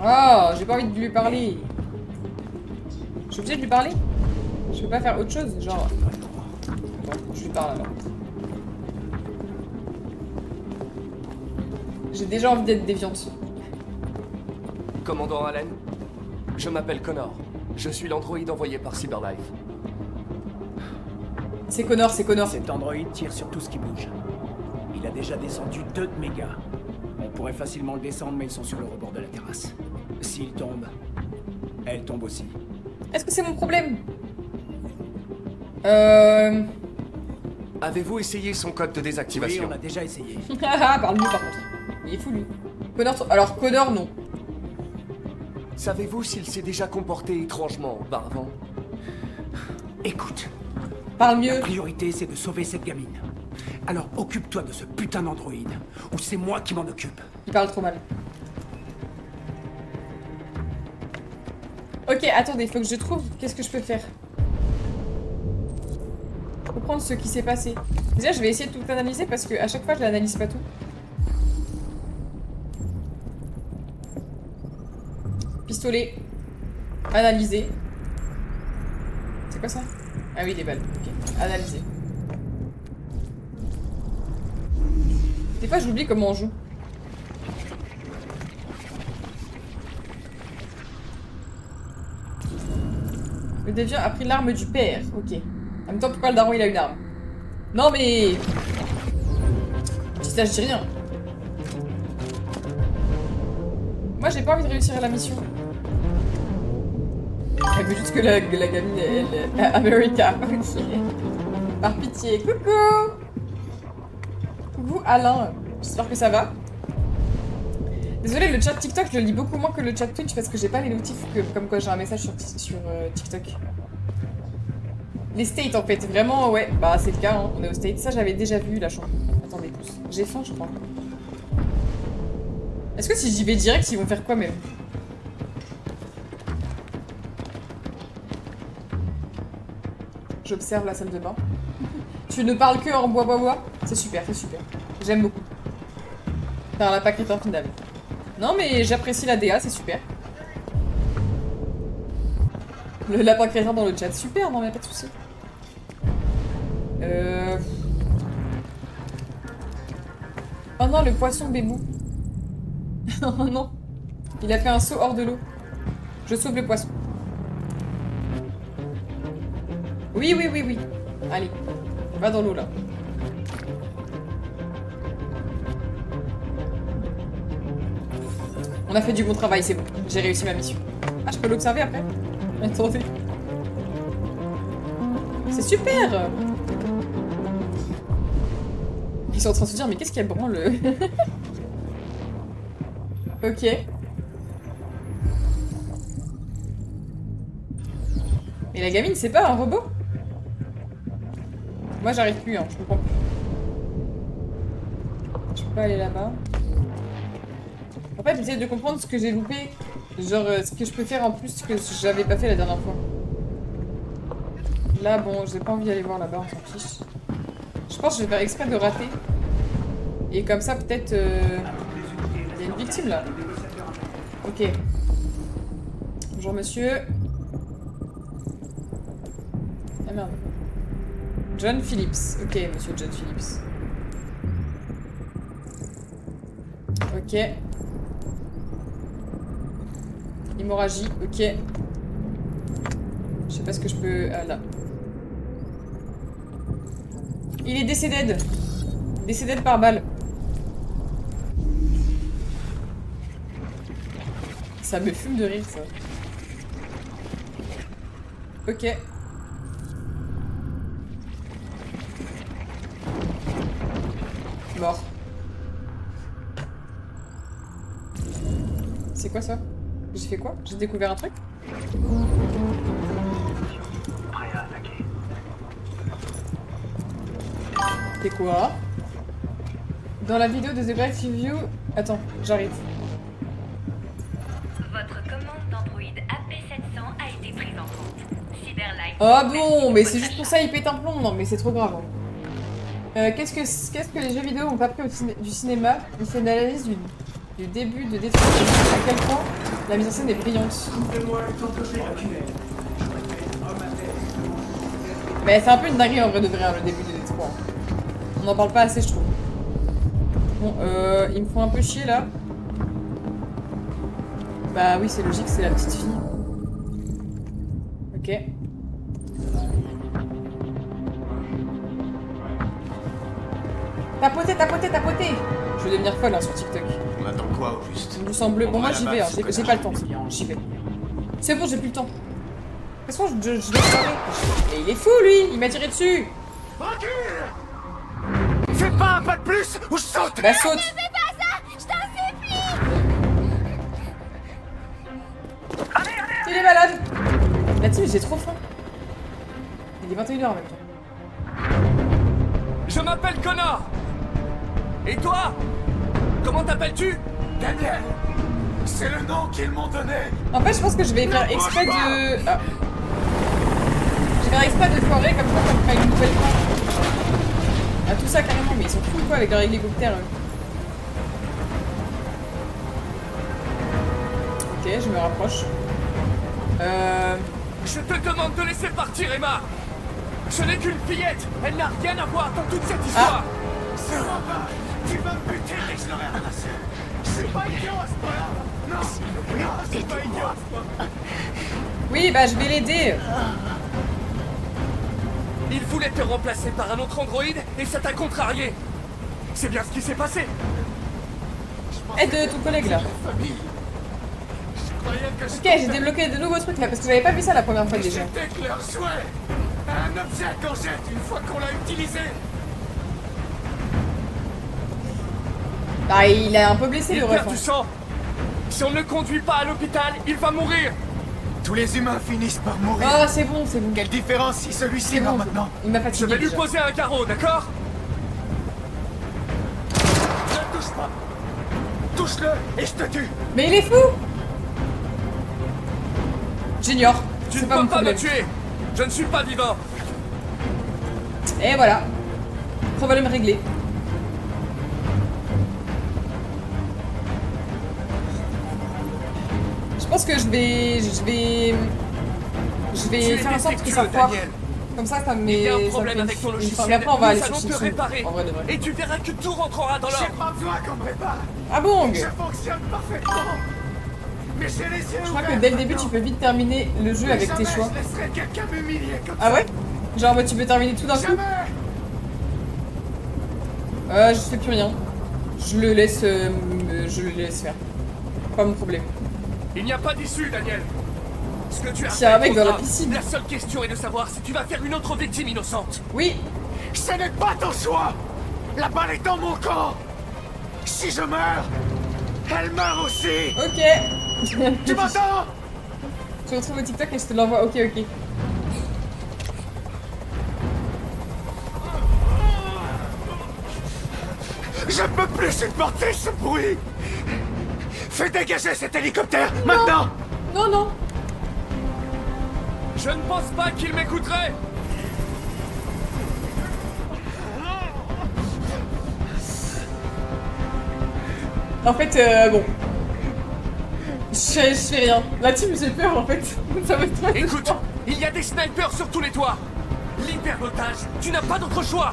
Speaker 1: Ah, j'ai pas envie de lui parler. Je suis obligée de lui parler? Je peux pas faire autre chose, genre... Bon, je lui parle alors. J'ai déjà envie d'être déviante.
Speaker 15: Commandant Allen, je m'appelle Connor. Je suis l'androïde envoyé par Cyberlife.
Speaker 1: C'est Connor, c'est Connor.
Speaker 21: Cet androïde tire sur tout ce qui bouge. Il a déjà descendu 2 de mes gars. On pourrait facilement le descendre, mais ils sont sur le rebord de la terrasse. S'il tombe, elle tombe aussi.
Speaker 1: Est-ce que c'est mon problème?
Speaker 15: Avez-vous essayé son code de désactivation?
Speaker 21: Oui, on a déjà essayé.
Speaker 1: Parle mieux par contre. Il est fou lui. Connor, alors Connor non.
Speaker 15: Savez-vous s'il s'est déjà comporté étrangement auparavant?
Speaker 21: Écoute.
Speaker 1: Parle mieux.
Speaker 21: La priorité, c'est de sauver cette gamine. Alors occupe-toi de ce putain d'androïde, ou c'est moi qui m'en occupe.
Speaker 1: Il parle trop mal. Ok, attendez, faut que je trouve. Qu'est-ce que je peux faire? Comprendre ce qui s'est passé. Déjà, je vais essayer de tout analyser parce que à chaque fois, je l'analyse pas tout. Pistolet. Analyser. C'est quoi ça? Ah oui, des balles. Ok. Analyser. Des fois, j'oublie comment on joue. Le déviant a pris l'arme du père. Ok. En même temps, pourquoi le daron il a une arme? Non mais... Je dis ça, je dis rien. Moi, j'ai pas envie de réussir à la mission. Elle veut juste que la gamine, elle... America. Ok. Par pitié. Coucou. Coucou Alain. J'espère que ça va. Désolé, le chat TikTok, je le lis beaucoup moins que le chat Twitch parce que j'ai pas les notifs comme quoi j'ai un message sur TikTok. Les States en fait, vraiment, ouais, bah c'est le cas, hein. On est aux States. Ça, j'avais déjà vu la chambre. Attendez tous. J'ai faim, je crois. Est-ce que si j'y vais direct, ils vont faire quoi même? J'observe la salle de bain. Tu ne parles que en bois. C'est super, c'est super. J'aime beaucoup. T'as un lapin crétin final. Non mais j'apprécie la DA, c'est super. Le lapin crétin dans le chat, super, non mais pas de soucis. Oh non, le poisson bébou. Oh non. Il a fait un saut hors de l'eau. Je sauve le poisson. Oui. Allez, va dans l'eau là. On a fait du bon travail, c'est bon. J'ai réussi ma mission. Ah, je peux l'observer après? Attendez. C'est super! Ils sont en train de se dire, mais qu'est-ce qu'elle branle? Ok. Mais la gamine, c'est pas un robot? Moi, j'arrive plus, hein, je comprends plus. Je peux pas aller là-bas. En fait, j'essaie de comprendre ce que j'ai loupé. Genre, ce que je peux faire en plus que j'avais pas fait la dernière fois. Là, bon, j'ai pas envie d'aller voir là-bas, on s'en fiche. Je pense que je vais faire exprès de rater. Et comme ça, peut-être... Il y a une victime, là. Ok. Bonjour, monsieur. Ah, merde. John Phillips. Ok, monsieur John Phillips. Ok. Hémorragie, ok. Je sais pas ce que je peux... Ah, là. Il est décédé. Décédé par balle. Ça me fume de rire, ça. Ok. Mort. C'est quoi ça? J'ai fait quoi? J'ai découvert un truc?
Speaker 12: Prêt à attaquer.
Speaker 1: C'est quoi? Dans la vidéo de The Great Review... Attends, j'arrive.
Speaker 22: Votre commande d'Android AP700 a été prise en compte. Cyberlight...
Speaker 1: Oh bon, mais c'est juste pour ça, il pète un plomb. Non, mais c'est trop grave. Qu'est-ce que les jeux vidéo ont pas pris du cinéma? Il fait une analyse du début de Détroit. À quel point la mise en scène est brillante. Mais c'est un peu une dinguerie en vrai de vrai, hein, le début de Détroit. On n'en parle pas assez, je trouve. Bon, il me faut un peu chier là. Bah oui, c'est logique, c'est la petite fille. Ok. Tapoter, tapoter, tapoter. Je vais devenir folle hein, sur TikTok.
Speaker 20: On attend quoi au juste?
Speaker 1: Il me semble. Bon, moi j'y vais, hein.
Speaker 20: J'ai
Speaker 1: J'ai pas le temps. J'y vais. C'est bon, j'ai plus le temps. De toute façon, je laisse parler. Et il est fou, lui. Il m'a tiré dessus.
Speaker 15: Fais pas un pas de plus ou je saute.
Speaker 1: Bah, saute.
Speaker 11: Ne fais pas ça! Je t'en supplie!
Speaker 1: Il est malade. La team, j'ai trop faim. Il est 21h en même temps.
Speaker 15: Je m'appelle Connor. Et toi? Comment t'appelles-tu?
Speaker 8: Daniel. C'est le nom qu'ils m'ont donné.
Speaker 1: En fait, je pense que je vais faire exprès de... Ah. Je vais faire exprès de foirer, comme ça me fera une nouvelle fois. Ah, tout ça carrément, mais ils sont fous quoi avec leur hélicoptère. Ok, je me rapproche.
Speaker 15: Je te demande de laisser partir, Emma. Je n'ai qu'une fillette. Elle n'a rien à voir dans toute cette histoire.
Speaker 8: C'est normal. Tu vas me buter dès que je l'aurai ramassé. C'est pas idiot à ce point-là. Non, c'est pas idiot à ce point.
Speaker 1: Oui, bah je vais l'aider.
Speaker 15: Il voulait te remplacer par un autre androïde et ça t'a contrarié. C'est bien ce qui s'est passé.
Speaker 1: Aide ton collègue là. Ok, j'ai débloqué de nouveaux trucs là parce que j'avais pas vu ça la première fois déjà.
Speaker 8: C'était que leur souhait. Un objet qu'on jette une fois qu'on l'a utilisé.
Speaker 1: Ah, il a un peu blessé le
Speaker 15: Il perd
Speaker 1: ref.
Speaker 15: du sang. Si on ne le conduit pas à l'hôpital, il va mourir.
Speaker 8: Tous les humains finissent par mourir.
Speaker 1: Ah, c'est bon, c'est bon.
Speaker 8: Quelle différence si celui-ci meurt maintenant?
Speaker 1: Il m'a
Speaker 15: Je
Speaker 1: fatigué
Speaker 15: vais lui
Speaker 1: déjà.
Speaker 15: poser un carreau, d'accord?
Speaker 8: Ne le touche pas. Touche-le et je te tue.
Speaker 1: Mais il est fou. Junior,
Speaker 15: Tu
Speaker 1: c'est
Speaker 15: ne
Speaker 1: pas mon
Speaker 15: peux pas me
Speaker 1: problème.
Speaker 15: tuer. Je ne suis pas vivant.
Speaker 1: Et voilà. Problème réglé. Je pense que je vais
Speaker 15: Tu es
Speaker 1: faire en sorte que ça
Speaker 15: défectueux,
Speaker 1: foire.
Speaker 15: Daniel.
Speaker 1: Comme ça, ça me met...
Speaker 15: Il y a un
Speaker 1: ça me
Speaker 15: problème
Speaker 1: fait
Speaker 15: avec ton
Speaker 1: une-
Speaker 15: logiciel.
Speaker 1: Mais après, on va aller
Speaker 15: Nous
Speaker 1: sur
Speaker 15: allons te
Speaker 1: Shinsu.
Speaker 15: réparer.
Speaker 1: En vrai de vrai.
Speaker 15: Et tu verras que tout rentrera dans
Speaker 8: J'ai
Speaker 15: l'ordre.
Speaker 8: pas besoin qu'on me répare.
Speaker 1: Ah bon?
Speaker 8: Je fonctionne parfaitement. Mais j'ai les yeux
Speaker 1: Je crois que
Speaker 8: ouverts
Speaker 1: dès le début,
Speaker 8: maintenant.
Speaker 1: tu peux vite terminer le jeu
Speaker 8: Mais
Speaker 1: avec tes
Speaker 8: jamais
Speaker 1: choix.
Speaker 8: Je laisserai quelqu'un m'humilier comme
Speaker 1: Ah
Speaker 8: ça.
Speaker 1: ouais? Genre, bah, tu peux terminer tout d'un coup?
Speaker 8: Jamais.
Speaker 1: Je fais plus rien. Je le laisse faire. Pas mon problème.
Speaker 15: Il n'y a pas d'issue, Daniel. Ce que tu as
Speaker 1: Tiens,
Speaker 15: fait
Speaker 1: un mec
Speaker 15: est
Speaker 1: dans la
Speaker 15: grave.
Speaker 1: piscine.
Speaker 15: La seule question est de savoir si tu vas faire une autre victime innocente.
Speaker 1: Oui.
Speaker 8: Ce n'est pas ton choix. La balle est dans mon camp. Si je meurs, elle meurt aussi.
Speaker 1: Ok.
Speaker 8: Tu m'entends?
Speaker 1: Je retrouve le TikTok et je te l'envoie. Ok, ok.
Speaker 8: Je peux plus supporter ce bruit. Fais dégager cet hélicoptère, maintenant.
Speaker 1: Non, non.
Speaker 15: Je ne pense pas qu'il m'écouterait.
Speaker 1: En fait, bon. Je fais rien. La team, j'ai peur en fait. Ça va être trop.
Speaker 15: Écoute, il y a des snipers sur tous les toits. Libère l'otage. Tu n'as pas d'autre choix.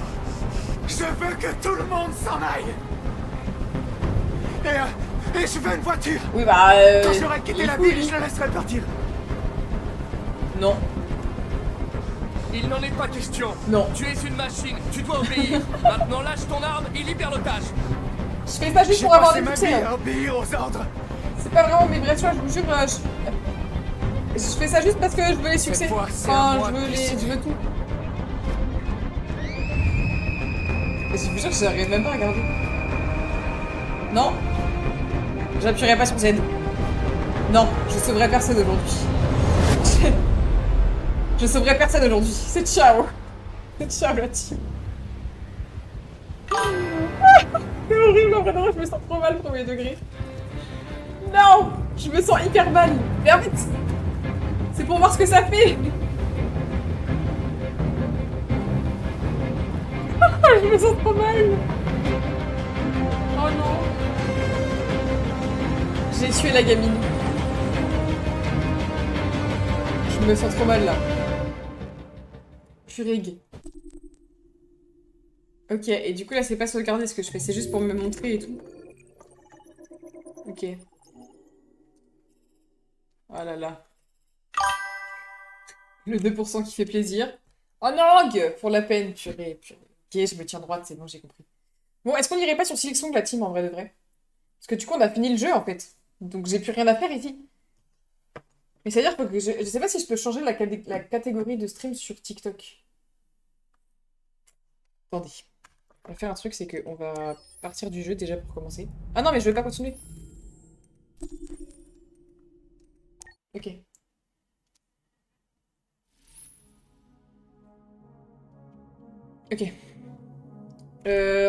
Speaker 8: Je veux que tout le monde s'en aille. Et je veux une voiture.
Speaker 1: Oui, bah.
Speaker 8: Quand j'aurai quitté la ville, je la laisserai partir.
Speaker 1: Non.
Speaker 15: Il n'en est pas question.
Speaker 1: Non.
Speaker 15: Tu es une machine. Tu dois obéir. Maintenant, lâche ton arme et libère l'otage.
Speaker 1: Je fais ça juste
Speaker 8: J'ai
Speaker 1: pour avoir
Speaker 8: passé
Speaker 1: des
Speaker 8: ma
Speaker 1: succès.
Speaker 8: vie à obéir aux ordres.
Speaker 1: C'est pas vraiment mes vrais choix, je vous jure. Je fais ça juste parce que je veux les succès.
Speaker 15: fois, c'est
Speaker 1: Enfin,
Speaker 15: à moi
Speaker 1: je veux
Speaker 15: de
Speaker 1: les. Je
Speaker 15: décider.
Speaker 1: veux tout. Mais je vous jure que j'arrive même pas à regarder. Non. J'appuierai pas sur Z. Non, je sauverai personne aujourd'hui. Je sauverai personne aujourd'hui. C'est ciao. C'est ciao la team. C'est horrible en vrai, de vrai, je me sens trop mal premier degré. Non, je me sens hyper mal. Mais en fait, c'est pour voir ce que ça fait. Je me sens trop mal. Oh non. J'ai tué la gamine. Je me sens trop mal là. Purée. Ok, et du coup là c'est pas sauvegarder ce que je fais, c'est juste pour me montrer et tout. Ok. Oh là là. Le 2% qui fait plaisir. Oh non, pour la peine, purée. Ok, je me tiens droite, c'est bon, j'ai compris. Bon, est-ce qu'on irait pas sur sélection de la team en vrai de vrai? Parce que du coup, on a fini le jeu en fait. Donc j'ai plus rien à faire ici. Mais c'est-à-dire que je sais pas si je peux changer la catégorie de stream sur TikTok. Attendez. On va faire un truc, c'est qu'on va partir du jeu déjà pour commencer. Ah non, mais je veux pas continuer. Ok. Ok.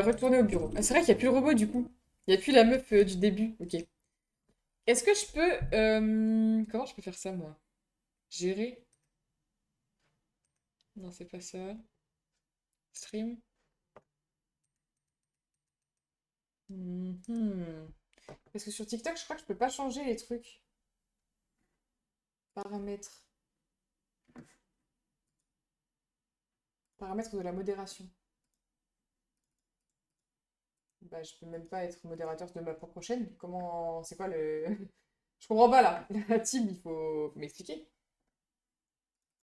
Speaker 1: Retourner au bureau. Ah, c'est vrai qu'il n'y a plus le robot du coup. Il n'y a plus la meuf du début. Ok. Est-ce que je peux... Comment je peux faire ça moi? Gérer? Non, c'est pas ça. Stream? Mhm. Parce que sur TikTok, je crois que je peux pas changer les trucs. Paramètres. Paramètres de la modération. Bah, je peux même pas être modérateur de ma propre chaîne. Comment... C'est quoi le... Je comprends pas là. La team, il faut m'expliquer.